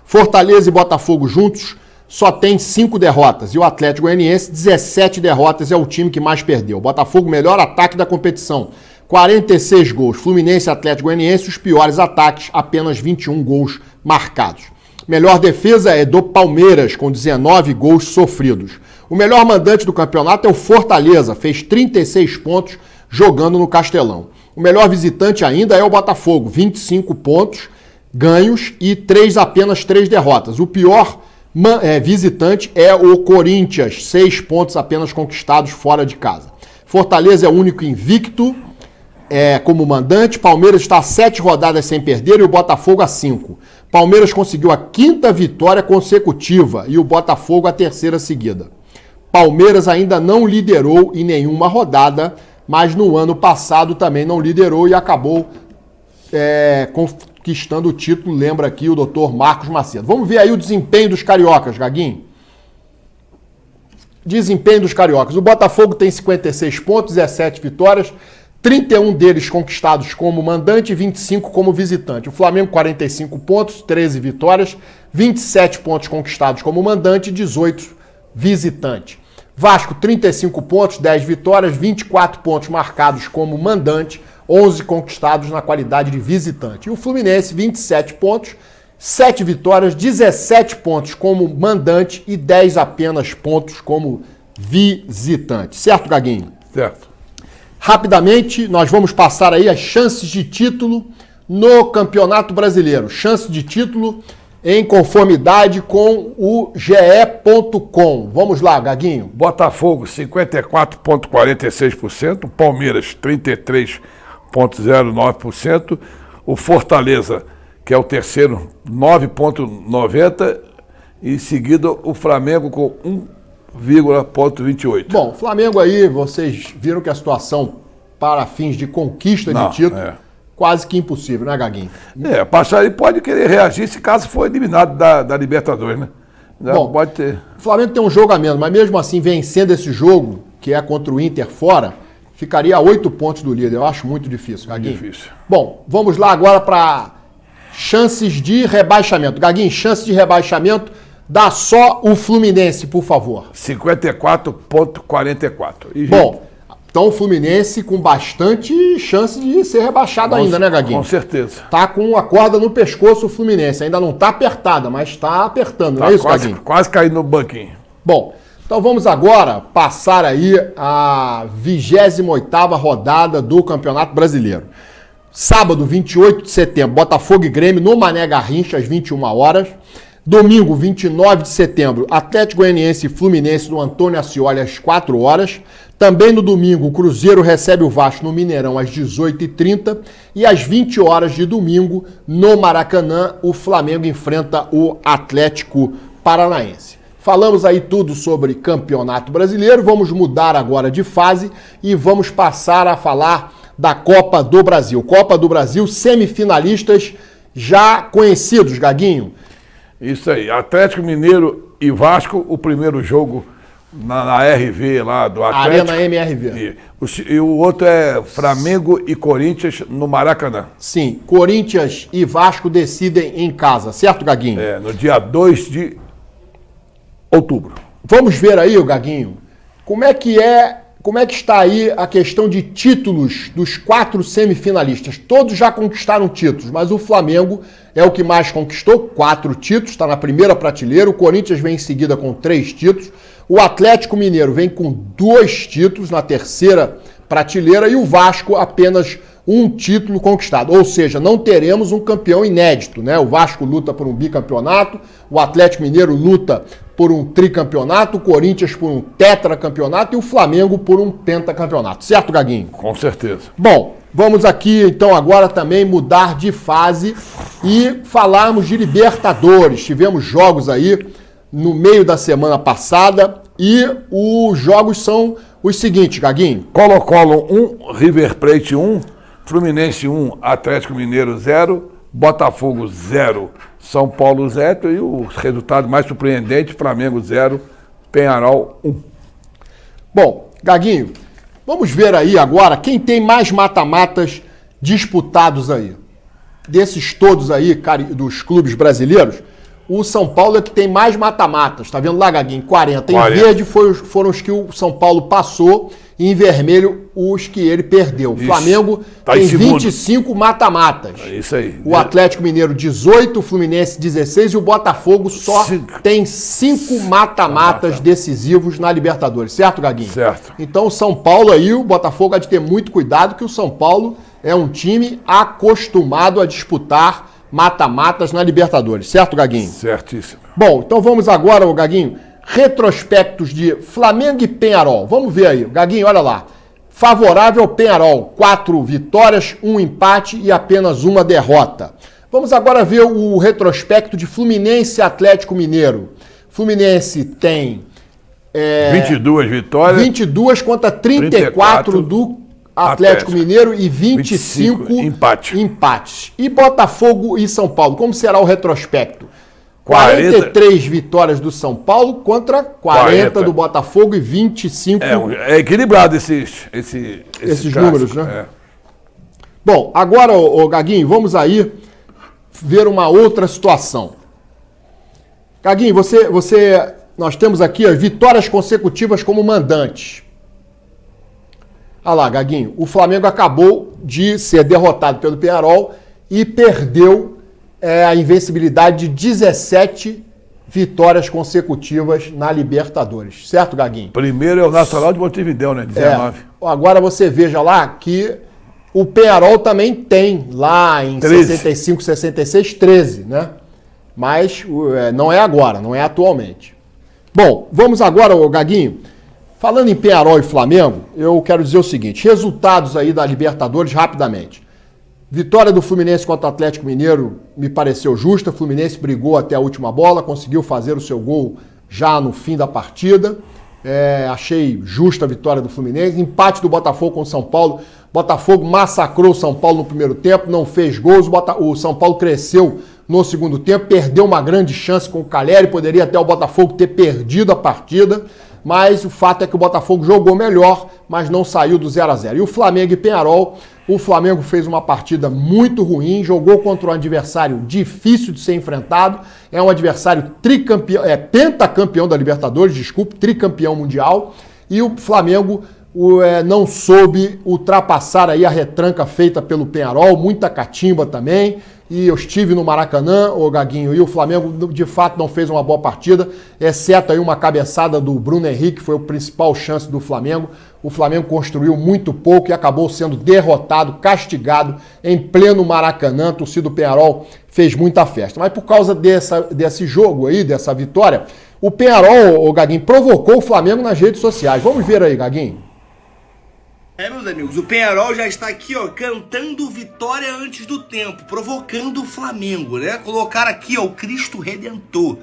Fortaleza e Botafogo juntos só tem 5 derrotas e o Atlético Goianiense 17 derrotas, é o time que mais perdeu. Botafogo, melhor ataque da competição, 46 gols. Fluminense e Atlético Goianiense, os piores ataques, apenas 21 gols marcados. Melhor defesa é do Palmeiras, com 19 gols sofridos. O melhor mandante do campeonato é o Fortaleza, fez 36 pontos jogando no Castelão. O melhor visitante ainda é o Botafogo, 25 pontos ganhos e apenas 3 derrotas. O pior visitante é o Corinthians, 6 pontos apenas conquistados fora de casa. Fortaleza é o único invicto como mandante. Palmeiras está a 7 rodadas sem perder e o Botafogo a 5. Palmeiras conseguiu a 5ª vitória consecutiva e o Botafogo a 3ª seguida. Palmeiras ainda não liderou em nenhuma rodada, mas no ano passado também não liderou e acabou conquistando o título, lembra aqui o Dr. Marcos Macedo. Vamos ver aí o desempenho dos cariocas, Gaguinho. Desempenho dos cariocas. O Botafogo tem 56 pontos, 17 vitórias, 31 deles conquistados como mandante e 25 como visitante. O Flamengo, 45 pontos, 13 vitórias, 27 pontos conquistados como mandante e 18 visitante. Vasco, 35 pontos, 10 vitórias, 24 pontos marcados como mandante, 11 conquistados na qualidade de visitante. E o Fluminense, 27 pontos, 7 vitórias, 17 pontos como mandante e 10 apenas pontos como visitante. Certo, Gaguinho? Certo. Rapidamente, nós vamos passar aí as chances de título no Campeonato Brasileiro. Chance de título em conformidade com o GE.com. Vamos lá, Gaguinho. Botafogo, 54,46%. Palmeiras, 33,09%. O Fortaleza, que é o terceiro, 9,90%. E em seguida, o Flamengo com 1,28%. Bom, Flamengo aí, vocês viram que a situação para fins de conquista de título quase que impossível, né, Gaguinho? Passar ele pode querer reagir se caso for eliminado da Libertadores, né? Bom, pode ter. O Flamengo tem um jogo a menos, mas mesmo assim, vencendo esse jogo, que é contra o Inter fora, ficaria a 8 pontos do líder. Eu acho muito difícil, Gaguinho. Difícil. Bom, vamos lá agora para chances de rebaixamento. Gaguinho, chance de rebaixamento, dá só o Fluminense, por favor. 54,44%. Bom, então o Fluminense com bastante chance de ser rebaixado ainda, né, Gaguinho? Com certeza. Tá com a corda no pescoço o Fluminense. Ainda não tá apertada, mas tá apertando, não é isso, Gaguinho? Quase caindo no banquinho. Bom, então vamos agora passar aí a 28ª rodada do Campeonato Brasileiro. Sábado, 28 de setembro, Botafogo e Grêmio no Mané Garrincha, às 21 horas. Domingo, 29 de setembro, Atlético Goianiense e Fluminense no Antônio Ascioli, às 4 horas. Também no domingo, o Cruzeiro recebe o Vasco no Mineirão, às 18h30. E às 20 horas de domingo, no Maracanã, o Flamengo enfrenta o Atlético Paranaense. Falamos aí tudo sobre Campeonato Brasileiro, vamos mudar agora de fase e vamos passar a falar da Copa do Brasil. Copa do Brasil, semifinalistas já conhecidos, Gaguinho. Isso aí, Atlético Mineiro e Vasco, o primeiro jogo na RV lá do Atlético. Arena MRV. E o outro é Flamengo e Corinthians no Maracanã. Sim, Corinthians e Vasco decidem em casa, certo, Gaguinho? No dia 2 de outubro. Vamos ver aí, Gaguinho, como é que está aí a questão de títulos dos 4 semifinalistas? Todos já conquistaram títulos, mas o Flamengo é o que mais conquistou, 4 títulos, está na primeira prateleira. O Corinthians vem em seguida com 3 títulos. O Atlético Mineiro vem com 2 títulos na terceira prateleira e o Vasco apenas 1 título conquistado. Ou seja, não teremos um campeão inédito, né? O Vasco luta por um bicampeonato, o Atlético Mineiro luta por um tricampeonato, o Corinthians por um tetracampeonato e o Flamengo por um pentacampeonato. Certo, Gaguinho? Com certeza. Bom, vamos aqui então agora também mudar de fase e falarmos de Libertadores. Tivemos jogos aí no meio da semana passada e os jogos são os seguintes, Gaguinho. Colo-Colo 1, River Plate 1, Fluminense 1, Atlético Mineiro 0, Botafogo 0, São Paulo 0 e o resultado mais surpreendente, Flamengo 0, Peñarol 1. Bom, Gaguinho, vamos ver aí agora quem tem mais mata-matas disputados aí. Desses todos aí, dos clubes brasileiros, o São Paulo é que tem mais mata-matas. Tá vendo lá, Gaguinho? 40. Em verde foram os que o São Paulo passou e em vermelho os que ele perdeu. O Flamengo tem 25 mata-matas. É isso aí. O Atlético Mineiro 18, o Fluminense 16 e o Botafogo só tem 5 mata-matas decisivos na Libertadores. Certo, Gaguinho? Certo. Então o São Paulo aí, o Botafogo há de ter muito cuidado que o São Paulo é um time acostumado a disputar mata-matas na Libertadores. Certo, Gaguinho? Certíssimo. Bom, então vamos agora, Gaguinho, retrospectos de Flamengo e Peñarol. Vamos ver aí. Gaguinho, olha lá. Favorável ao Peñarol, 4 vitórias, 1 empate e apenas 1 derrota. Vamos agora ver o retrospecto de Fluminense e Atlético Mineiro. Fluminense tem 22 vitórias. 22 contra 34 do Atlético Mineiro e 25 empates. E Botafogo e São Paulo, como será o retrospecto? 43 vitórias do São Paulo contra 40 do Botafogo e 25... É equilibrado esses números, né? É. Bom, agora, Gaguinho, vamos aí ver uma outra situação. Gaguinho, nós temos aqui as vitórias consecutivas como mandantes. Olha lá, Gaguinho, o Flamengo acabou de ser derrotado pelo Peñarol e perdeu a invencibilidade de 17 vitórias consecutivas na Libertadores. Certo, Gaguinho? Primeiro é o Nacional de Montevidéu, né? 19. Agora você veja lá que o Peñarol também tem lá em 65, 66, 13, né? Mas não é agora, não é atualmente. Bom, vamos agora, Gaguinho, falando em Peñarol e Flamengo, eu quero dizer o seguinte, resultados aí da Libertadores rapidamente. Vitória do Fluminense contra o Atlético Mineiro me pareceu justa. O Fluminense brigou até a última bola, conseguiu fazer o seu gol já no fim da partida. Achei justa a vitória do Fluminense. Empate do Botafogo com o São Paulo. Botafogo massacrou o São Paulo no primeiro tempo, não fez gols. O São Paulo cresceu no segundo tempo, perdeu uma grande chance com o Calleri. Poderia até o Botafogo ter perdido a partida. Mas o fato é que o Botafogo jogou melhor, mas não saiu do 0-0. E o Flamengo e Peñarol, o Flamengo fez uma partida muito ruim, jogou contra um adversário difícil de ser enfrentado, é um adversário pentacampeão da Libertadores, tricampeão mundial, e o Flamengo não soube ultrapassar aí a retranca feita pelo Peñarol, muita catimba também, e eu estive no Maracanã, Gaguinho, e o Flamengo de fato não fez uma boa partida, exceto aí uma cabeçada do Bruno Henrique, que foi a principal chance do Flamengo. O Flamengo construiu muito pouco e acabou sendo derrotado, castigado em pleno Maracanã. A torcida do Peñarol fez muita festa. Mas por causa desse jogo aí, dessa vitória, o Peñarol, Gaguinho, provocou o Flamengo nas redes sociais. Vamos ver aí, Gaguinho. Meus amigos, o Peñarol já está aqui, cantando vitória antes do tempo, provocando o Flamengo, né? Colocaram aqui, o Cristo Redentor,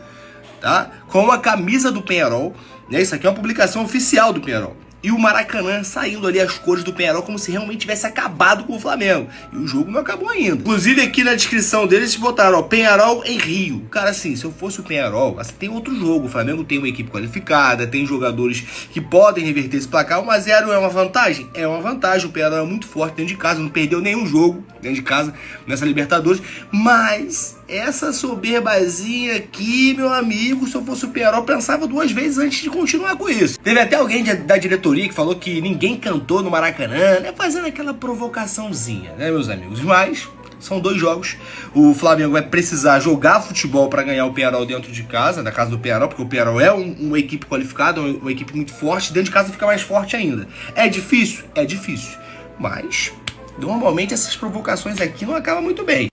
tá? Com a camisa do Peñarol, né? Isso aqui é uma publicação oficial do Peñarol. E o Maracanã saindo ali as cores do Peñarol como se realmente tivesse acabado com o Flamengo. E o jogo não acabou ainda. Inclusive aqui na descrição deles eles botaram, Peñarol em Rio. Cara, assim, se eu fosse o Peñarol, assim, tem outro jogo. O Flamengo tem uma equipe qualificada, tem jogadores que podem reverter esse placar. 1-0 é uma vantagem? É uma vantagem. O Peñarol é muito forte dentro de casa, não perdeu nenhum jogo dentro de casa nessa Libertadores. Mas essa soberbazinha aqui, meu amigo, se eu fosse o Peñarol, pensava 2 vezes antes de continuar com isso. Teve até alguém da diretoria que falou que ninguém cantou no Maracanã, né? Fazendo aquela provocaçãozinha, né, meus amigos? Mas são 2 jogos. O Flamengo vai precisar jogar futebol para ganhar o Peñarol dentro de casa, na casa do Peñarol, porque o Peñarol é uma equipe qualificada, uma equipe muito forte. Dentro de casa fica mais forte ainda. É difícil? É difícil. Mas, normalmente, essas provocações aqui não acabam muito bem.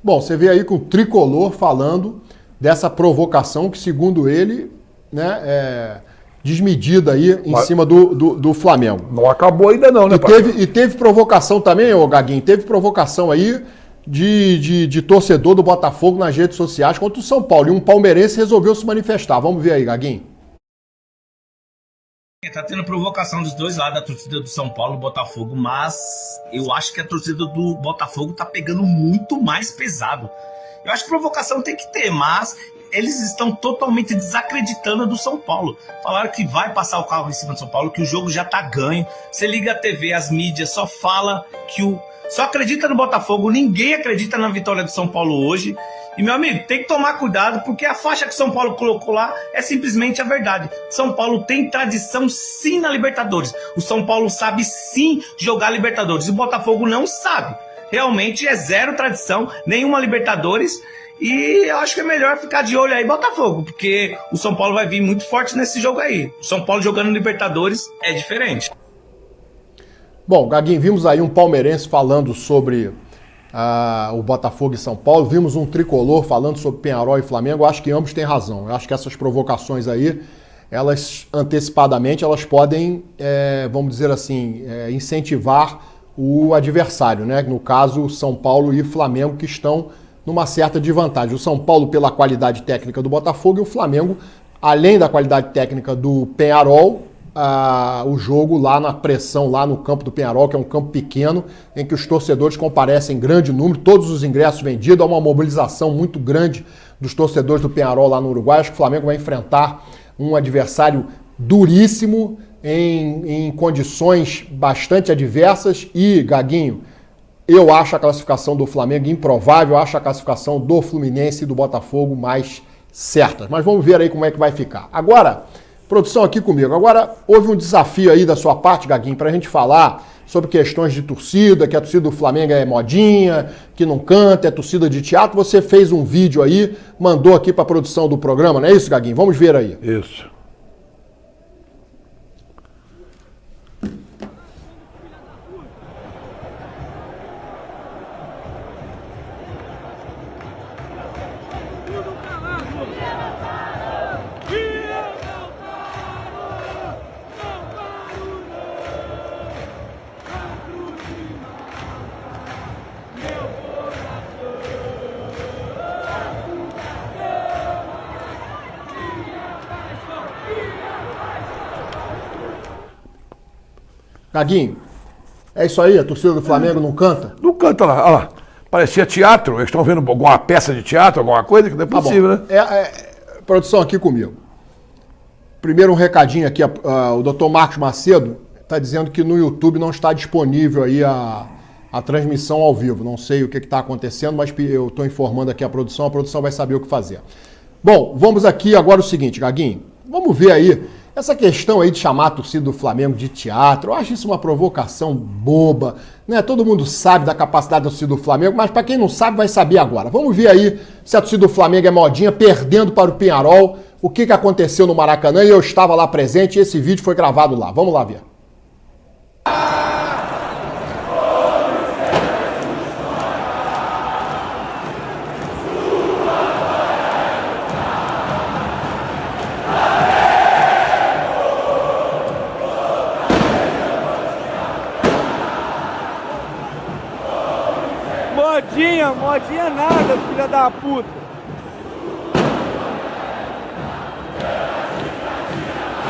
Bom, você vê aí com o Tricolor falando dessa provocação que, segundo ele, né, desmedida aí em cima do Flamengo. Não acabou ainda não, né, e teve provocação também, ô Gaguinho, teve provocação aí de torcedor do Botafogo nas redes sociais contra o São Paulo. E um palmeirense resolveu se manifestar. Vamos ver aí, Gaguinho. Tá tendo provocação dos dois lados, da torcida do São Paulo e do Botafogo, mas eu acho que a torcida do Botafogo tá pegando muito mais pesado. Eu acho que provocação tem que ter, mas eles estão totalmente desacreditando do São Paulo. Falaram que vai passar o carro em cima do São Paulo, que o jogo já tá ganho. Você liga a TV, as mídias só fala que só acredita no Botafogo, ninguém acredita na vitória do São Paulo hoje. E, meu amigo, tem que tomar cuidado, porque a faixa que São Paulo colocou lá é simplesmente a verdade. São Paulo tem tradição sim na Libertadores. O São Paulo sabe sim jogar Libertadores. O Botafogo não sabe. Realmente é zero tradição, nenhuma Libertadores. E eu acho que é melhor ficar de olho aí, Botafogo, porque o São Paulo vai vir muito forte nesse jogo aí. O São Paulo jogando Libertadores é diferente. Bom, Gaguinho, vimos aí um palmeirense falando sobre o Botafogo e São Paulo, vimos um tricolor falando sobre Peñarol e Flamengo. Eu acho que ambos têm razão. Eu acho que essas provocações aí, elas antecipadamente, elas podem, vamos dizer assim, incentivar o adversário, né? No caso, São Paulo e Flamengo, que estão numa certa desvantagem. O São Paulo pela qualidade técnica do Botafogo e o Flamengo, além da qualidade técnica do Peñarol, o jogo lá na pressão, lá no campo do Peñarol, que é um campo pequeno, em que os torcedores comparecem em grande número, todos os ingressos vendidos, há uma mobilização muito grande dos torcedores do Peñarol lá no Uruguai. Acho que o Flamengo vai enfrentar um adversário duríssimo, em condições bastante adversas. E, Gaguinho, eu acho a classificação do Flamengo improvável, eu acho a classificação do Fluminense e do Botafogo mais certas. Mas vamos ver aí como é que vai ficar. Agora, produção aqui comigo. Agora, houve um desafio aí da sua parte, Gaguinho, para a gente falar sobre questões de torcida, que a torcida do Flamengo é modinha, que não canta, é torcida de teatro. Você fez um vídeo aí, mandou aqui para a produção do programa, não é isso, Gaguinho? Vamos ver aí. Isso. Gaguinho, é isso aí? A torcida do Flamengo não canta? Não canta lá, olha lá. Parecia teatro, eles estão vendo alguma peça de teatro, alguma coisa, que não é possível, né? Produção aqui comigo. Primeiro um recadinho aqui, o Dr. Marcos Macedo está dizendo que no YouTube não está disponível aí a transmissão ao vivo. Não sei o que está acontecendo, mas eu estou informando aqui a produção vai saber o que fazer. Bom, vamos aqui agora o seguinte, Gaguinho, vamos ver aí essa questão aí de chamar a torcida do Flamengo de teatro. Eu acho isso uma provocação boba, né? Todo mundo sabe da capacidade da torcida do Flamengo, mas para quem não sabe vai saber agora. Vamos ver aí se a torcida do Flamengo é modinha, perdendo para o Peñarol, o que aconteceu no Maracanã, e eu estava lá presente e esse vídeo foi gravado lá. Vamos lá ver. Modinha nada, filha da puta.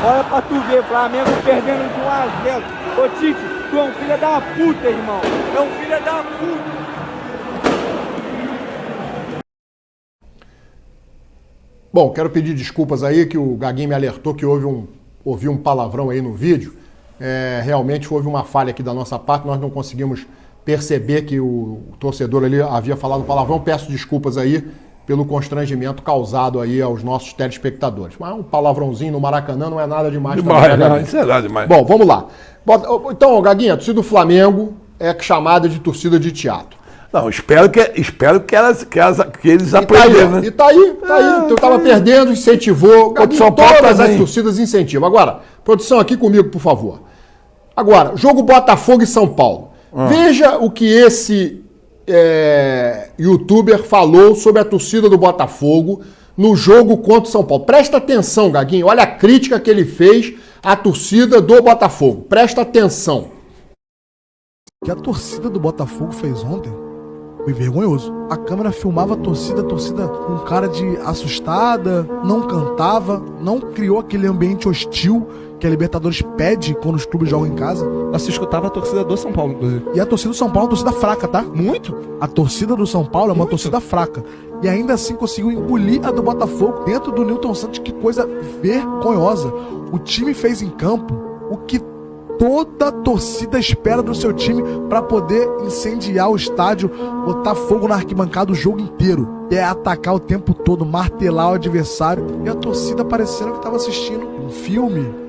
Olha pra tu ver, Flamengo perdendo de 1-0. Ô Tite, tu é um filho da puta, irmão. É um filho da puta. Bom, quero pedir desculpas aí que o Gaguinho me alertou que houve um palavrão aí no vídeo. Realmente houve uma falha aqui da nossa parte, nós não conseguimos perceber que o torcedor ali havia falado palavrão. Peço desculpas aí pelo constrangimento causado aí aos nossos telespectadores. Mas um palavrãozinho no Maracanã não é nada demais. Isso é nada demais. Bom, vamos lá. Então, Gaguinho, a torcida do Flamengo é chamada de torcida de teatro. Não, espero que eles aprendam, né? E tá aí. Eu tava perdendo, incentivou. São Paulo todas também. As torcidas incentivam. Agora, produção aqui comigo, por favor. Agora, jogo Botafogo e São Paulo. Veja o que esse youtuber falou sobre a torcida do Botafogo no jogo contra o São Paulo. Presta atenção, Gaguinho, olha a crítica que ele fez à torcida do Botafogo. Presta atenção. O que a torcida do Botafogo fez ontem foi vergonhoso. A câmera filmava a torcida com cara de assustada, não cantava, não criou aquele ambiente hostil que a Libertadores pede quando os clubes jogam em casa. Você escutava a torcida do São Paulo, inclusive. E a torcida do São Paulo é uma torcida fraca, tá? Muito. A torcida do São Paulo é uma torcida fraca. E ainda assim conseguiu engolir a do Botafogo dentro do Newton Santos. Que coisa vergonhosa. O time fez em campo o que toda a torcida espera do seu time para poder incendiar o estádio, botar fogo na arquibancada o jogo inteiro. É atacar o tempo todo, martelar o adversário. E a torcida parecendo que estava assistindo um filme,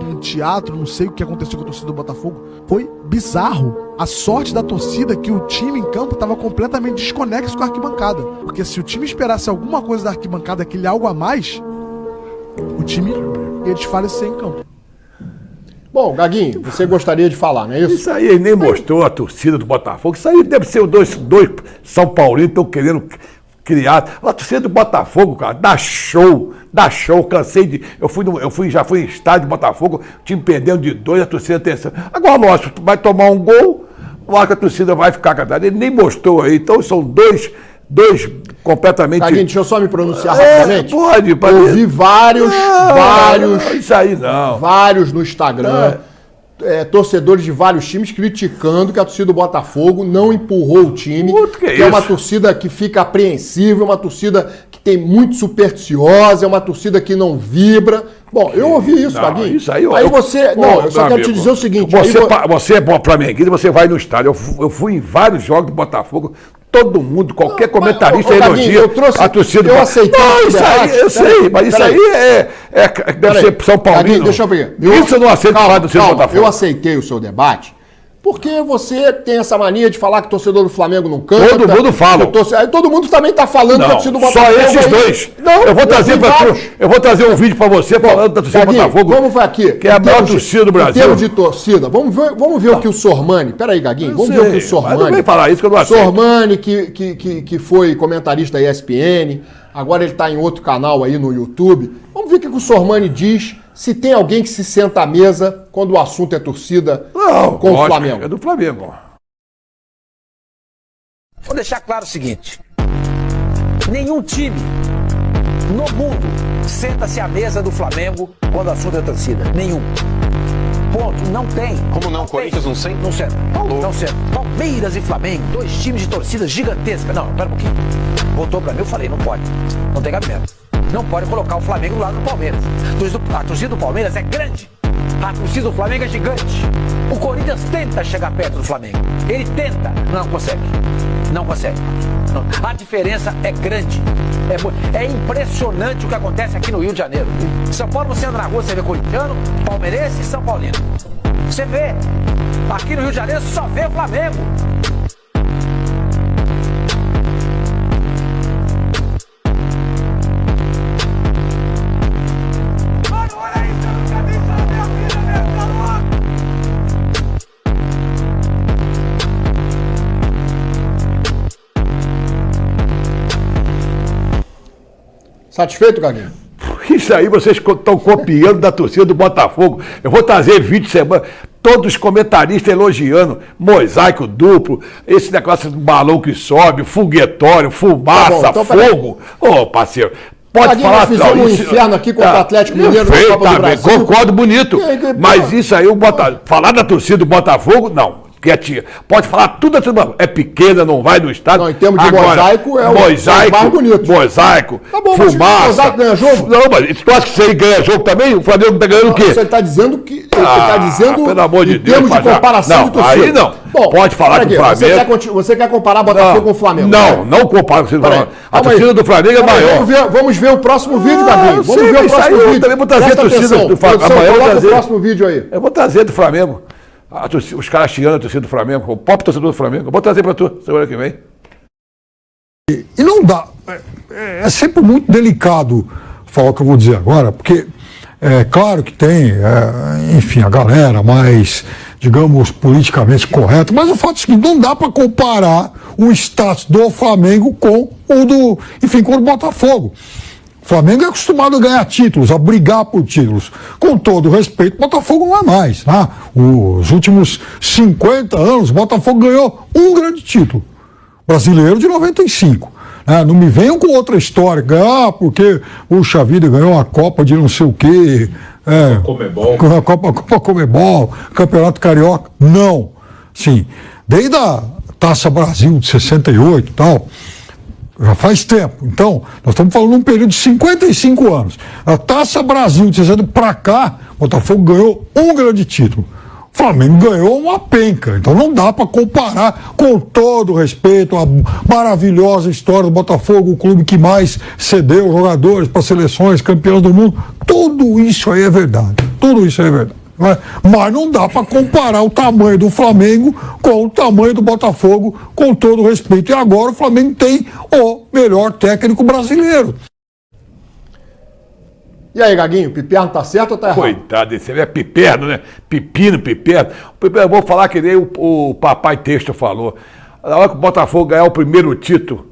um teatro, não sei o que aconteceu com a torcida do Botafogo. Foi bizarro. A sorte da torcida é que o time em campo estava completamente desconexo com a arquibancada. Porque se o time esperasse alguma coisa da arquibancada, aquele algo a mais, o time ia desfalecer em campo. Bom, Gaguinho, você gostaria de falar, não é isso? Isso aí ele nem mostrou a torcida do Botafogo. Isso aí deve ser os dois São Paulinos que estão querendo criar. A torcida do Botafogo, cara, dá show. Cansei de. Já fui em estádio do Botafogo, o time perdendo de 2, a torcida atenção. Agora, lógico, vai tomar um gol, a torcida vai ficar cantada. Ele nem mostrou aí. Então são dois completamente... Gaguinho, deixa eu só me pronunciar rapidamente. Pode. Eu vi vários... Isso aí não. Vários no Instagram, torcedores de vários times criticando que a torcida do Botafogo não empurrou o time. Que é uma torcida que fica apreensiva, uma torcida que tem muito supersticiosa, é uma torcida que não vibra. Bom, eu ouvi isso, Gaguinho. Isso aí, você... Não, eu só quero te dizer o seguinte... Você é bom flamenguista, você vai no estádio. Eu fui em vários jogos do Botafogo. Todo mundo, qualquer comentarista elogia a torcida. Eu aceitei. Não, isso aí, eu sei, mas isso aí deve ser São Paulino. Deixa eu ver. Isso eu não aceito falar do seu Botafogo. Eu aceitei o seu debate, porque você tem essa mania de falar que o torcedor do Flamengo não canta. Todo mundo fala. Aí todo mundo também está falando que a torcida do Botafogo... Só esses dois. Não, eu vou trazer um vídeo para você falando da torcida do Botafogo. Vamos ver aqui. Que é a maior torcida do Brasil. Em termos de torcida, vamos ver o que o Sormani... Peraí, Gaguinho, vamos ver o que o Sormani... Mas não vem falar isso que eu não aceito. Sormani, que foi comentarista da ESPN, agora ele está em outro canal aí no YouTube. Vamos ver o que o Sormani diz... Se tem alguém que se senta à mesa quando o assunto é torcida com o Flamengo. É do Flamengo. Vou deixar claro o seguinte. Nenhum time no mundo senta-se à mesa do Flamengo quando o assunto é torcida. Nenhum. Ponto. Não tem. Como não? Corinthians não senta? Não senta. Não senta. Palmeiras e Flamengo, 2 times de torcida gigantescas. Não, pera um pouquinho. Voltou pra mim, eu falei, não pode. Não tem cabimento. Não pode colocar o Flamengo do lado do Palmeiras. A torcida do Palmeiras é grande. A torcida do Flamengo é gigante. O Corinthians tenta chegar perto do Flamengo. Ele tenta. Não consegue. Não consegue. Não. A diferença é grande. É impressionante o que acontece aqui no Rio de Janeiro. Em São Paulo, você anda na rua, você vê corintiano, palmeirense e São Paulino. Você vê. Aqui no Rio de Janeiro só vê o Flamengo. Satisfeito, Gaguinho? Isso aí vocês estão copiando da torcida do Botafogo. Eu vou trazer vídeo semana, todos os comentaristas elogiando, mosaico duplo, esse negócio de balão que sobe, foguetório, fumaça, fogo. Ô, parceiro, pode falar... Nós fizemos um inferno aqui contra o Atlético Mineiro na Copa do Brasil. Concordo, bonito. Mas isso aí, falar da torcida do Botafogo, não. Quietinha. Pode falar tudo, é pequena, não vai no estádio. Não, em termos de mosaico, é o mais bonito. Mosaico, tá bom, fumaça. O mosaico ganha jogo? Não, mas tu acha que isso aí ganha jogo também? O Flamengo tá ganhando o quê? Você está dizendo que... pelo amor de Deus, em termos de comparação de torcida. Aí não. Bom, pode falar com o Flamengo. Você quer comparar Botafogo com o Flamengo? Não comparo com o Flamengo. A torcida do Flamengo é maior. Vamos ver o próximo vídeo, Gabriel. Vamos ver o próximo vídeo. Eu também vou trazer a torcida do Flamengo. Amanhã eu vou trazer o próximo vídeo aí. Eu vou trazer do Flamengo. Os caras xingando a torcida do Flamengo, o próprio torcedor do Flamengo. Eu vou trazer para tu semana que vem. E não dá. É sempre muito delicado falar o que eu vou dizer agora, porque é claro que tem, enfim, a galera mais digamos, politicamente correto, mas o fato é o seguinte, não dá para comparar o status do Flamengo com o do, enfim, com o do Botafogo. O Flamengo é acostumado a ganhar títulos, a brigar por títulos. Com todo respeito, o Botafogo não é mais. Né? Os últimos 50 anos, o Botafogo ganhou um grande título. Brasileiro de 95. Né? Não me venham com outra história. Porque puxa vida, ganhou a Copa de não sei o quê. A Copa Comebol, Campeonato Carioca. Não. Sim. Desde a Taça Brasil de 68 e tal. Já faz tempo. Então, nós estamos falando de um período de 55 anos. A Taça Brasil de 60 para cá, o Botafogo ganhou um grande título. O Flamengo ganhou uma penca. Então não dá para comparar, com todo respeito, a maravilhosa história do Botafogo, o clube que mais cedeu jogadores para seleções, campeões do mundo. Tudo isso aí é verdade. Tudo isso aí é verdade. Mas não dá para comparar o tamanho do Flamengo com o tamanho do Botafogo, com todo o respeito. E agora o Flamengo tem o melhor técnico brasileiro. E aí, Gaguinho, o Piperno tá certo ou tá errado? Coitado, esse é Piperno, né? Piperno. Eu vou falar que nem o papai Texto falou. Na hora que o Botafogo ganhar o primeiro título,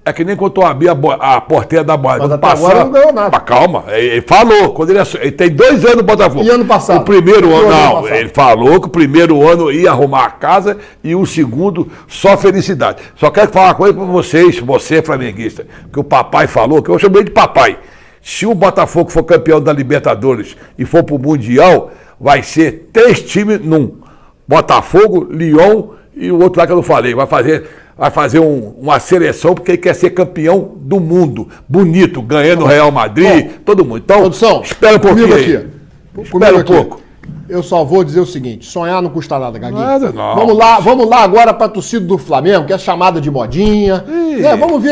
é que nem quando eu abri a porteira da bola. Mas até agora não ganhou nada. Mas calma, ele falou. Quando ele tem 2 anos no Botafogo. E ano passado? O primeiro ano, não. Ele falou que o primeiro ano ia arrumar a casa e o segundo só felicidade. Só quero falar uma coisa para vocês, você flamenguista, que o papai falou, que eu chamei de papai. Se o Botafogo for campeão da Libertadores e for pro Mundial, vai ser 3 times num. Botafogo, Lyon e o outro lá que eu não falei. Vai fazer uma seleção porque ele quer ser campeão do mundo. Bonito, ganhando o Real Madrid, todo mundo. Então, produção, espera um pouquinho aí. Espera um pouco. Eu só vou dizer o seguinte, sonhar não custa nada, Gaguinho. Nada, não. Vamos lá agora para a torcida do Flamengo, que é chamada de modinha. Vamos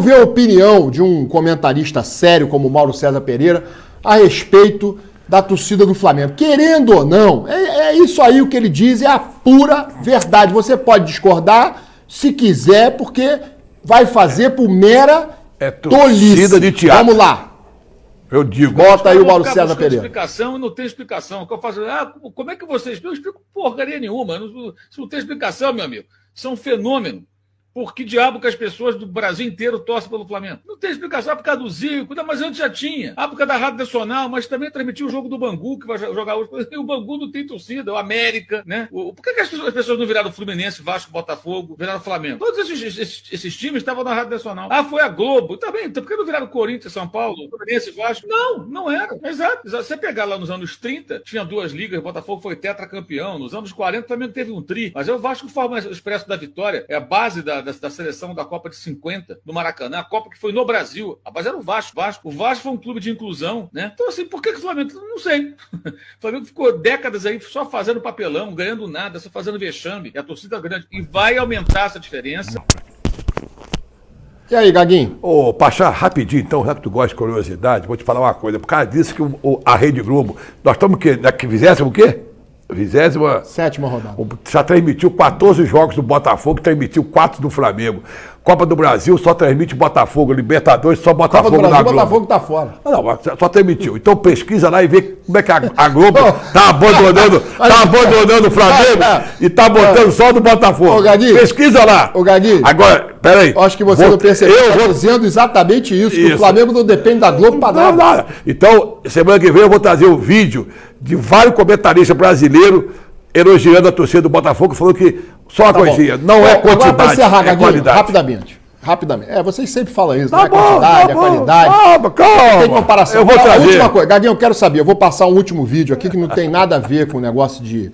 ver a opinião de um comentarista sério como Mauro César Pereira a respeito da torcida do Flamengo. Querendo ou não, é isso aí o que ele diz, é a pura verdade. Você pode discordar se quiser, porque vai fazer por mera tolice. De teatro. Vamos lá. Eu digo. Bota aí o Mauro César Pereira. Explicação e não tem explicação. O que eu faço? Como é que você explica? Eu explico porcaria nenhuma. Isso não tem explicação, meu amigo. Isso é um fenômeno. Por que diabo que as pessoas do Brasil inteiro torcem pelo Flamengo? Não tem explicação, por causa do Zico, mas antes já tinha. Por causa da Rádio Nacional, mas também transmitiu o jogo do Bangu, que vai jogar hoje. O Bangu não tem torcida, o América, né? Por que as pessoas não viraram Fluminense, Vasco, Botafogo, viraram Flamengo? Todos esses times estavam na Rádio Nacional. Foi a Globo. Tá bem, então por que não viraram Corinthians, São Paulo, Fluminense, Vasco? Não era. Exato. Você pegar lá nos anos 30, tinha 2 ligas, o Botafogo foi tetracampeão. Nos anos 40 também teve um tri. Mas o Vasco forma o Expresso da Vitória, é a base da seleção da Copa de 50 do Maracanã, a Copa que foi no Brasil. A base era o Vasco. O Vasco foi um clube de inclusão, né? Então, assim, por que o Flamengo? Não sei. O Flamengo ficou décadas aí só fazendo papelão, ganhando nada, só fazendo vexame. E a torcida grande. E vai aumentar essa diferença. E aí, Gaguinho? Ô, Pachá, rapidinho, então, já que tu gosta de curiosidade, vou te falar uma coisa. Por causa disso que a Rede Globo, nós estamos o quê? Que fizéssemos o quê? 27ª rodada. Já transmitiu 14 jogos do Botafogo, transmitiu 4 do Flamengo. Copa do Brasil só transmite Botafogo, Libertadores só Botafogo na Globo. O Botafogo tá fora. Não, só transmitiu. Então pesquisa lá e vê como é que a Globo tá abandonando o Flamengo e tá botando só do Botafogo. Ô, Gaguinho, pesquisa lá. Ô, Gaguinho. Agora, peraí. Acho que você não percebeu. Eu vou dizendo exatamente isso. Que o Flamengo não depende da Globo para nada. Então, semana que vem eu vou trazer um vídeo de vários comentaristas brasileiros elogiando a torcida do Botafogo, falando que só uma coisinha, não é quantidade, agora encerrar, Gaguinho, qualidade. Rapidamente. Vocês sempre falam isso, tá né? Quantidade, a qualidade. Calma. Tem comparação. Eu vou trazer. A última coisa, Gaguinho, eu quero saber, eu vou passar um último vídeo aqui que não tem nada a ver com o negócio de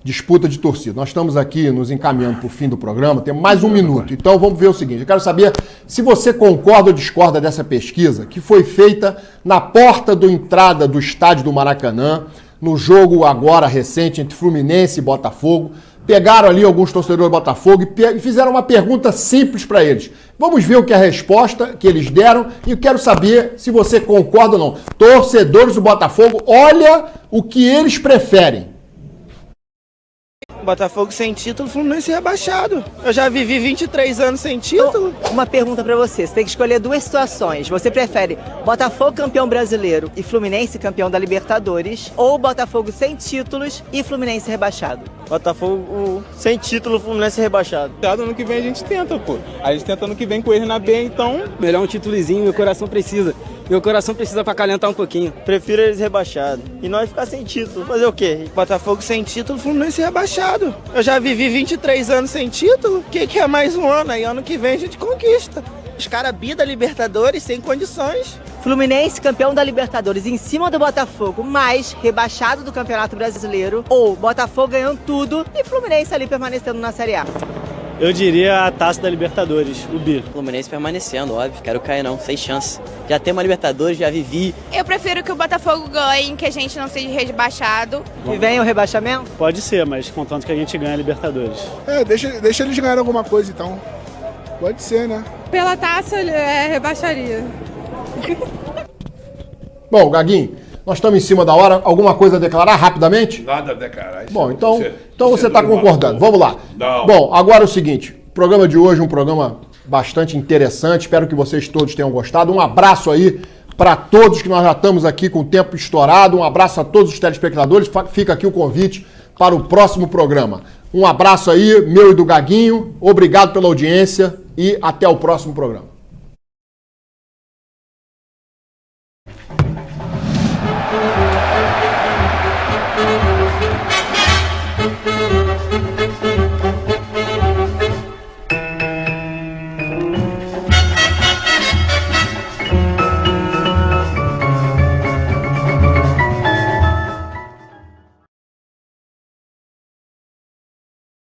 disputa de torcida. Nós estamos aqui nos encaminhando para o fim do programa, temos mais 1 minuto. Então vamos ver o seguinte, eu quero saber se você concorda ou discorda dessa pesquisa que foi feita na porta da entrada do estádio do Maracanã, no jogo agora recente entre Fluminense e Botafogo. Pegaram ali alguns torcedores do Botafogo e fizeram uma pergunta simples para eles. Vamos ver o que é a resposta que eles deram e eu quero saber se você concorda ou não. Torcedores do Botafogo, olha o que eles preferem. Botafogo sem título, Fluminense rebaixado. Eu já vivi 23 anos sem título. Uma pergunta pra você, você tem que escolher duas situações. Você prefere Botafogo campeão brasileiro e Fluminense campeão da Libertadores, ou Botafogo sem títulos e Fluminense rebaixado? Botafogo sem título, Fluminense rebaixado. Ano que vem a gente tenta, pô. A gente tenta ano que vem com ele na B, então... Melhor um títulozinho, meu coração precisa. Meu coração precisa pra calentar um pouquinho. Prefiro eles rebaixados. E nós ficar sem título. Fazer o quê? Botafogo sem título, Fluminense rebaixado. Eu já vivi 23 anos sem título. O que é mais um ano? Aí ano que vem a gente conquista. Os caras bi da Libertadores sem condições. Fluminense campeão da Libertadores em cima do Botafogo, mas rebaixado do Campeonato Brasileiro, ou Botafogo ganhando tudo e Fluminense ali permanecendo na Série A? Eu diria a Taça da Libertadores, o B. Fluminense permanecendo, óbvio. Quero cair não, sem chance. Já tem uma Libertadores, já vivi. Eu prefiro que o Botafogo ganhe, que a gente não seja rebaixado. Que venha o rebaixamento? Pode ser, mas contanto que a gente ganhe a Libertadores. Deixa eles ganharem alguma coisa então. Pode ser, né? Pela taça, rebaixaria. Bom, Gaguinho, nós estamos em cima da hora. Alguma coisa a declarar rapidamente? Nada a declarar. Bom, então você está concordando. Vamos lá. Não. Bom, agora é o seguinte. O programa de hoje é um programa bastante interessante. Espero que vocês todos tenham gostado. Um abraço aí para todos, que nós já estamos aqui com o tempo estourado. Um abraço a todos os telespectadores. Fica aqui o convite para o próximo programa. Um abraço aí, meu e do Gaguinho. Obrigado pela audiência e até o próximo programa.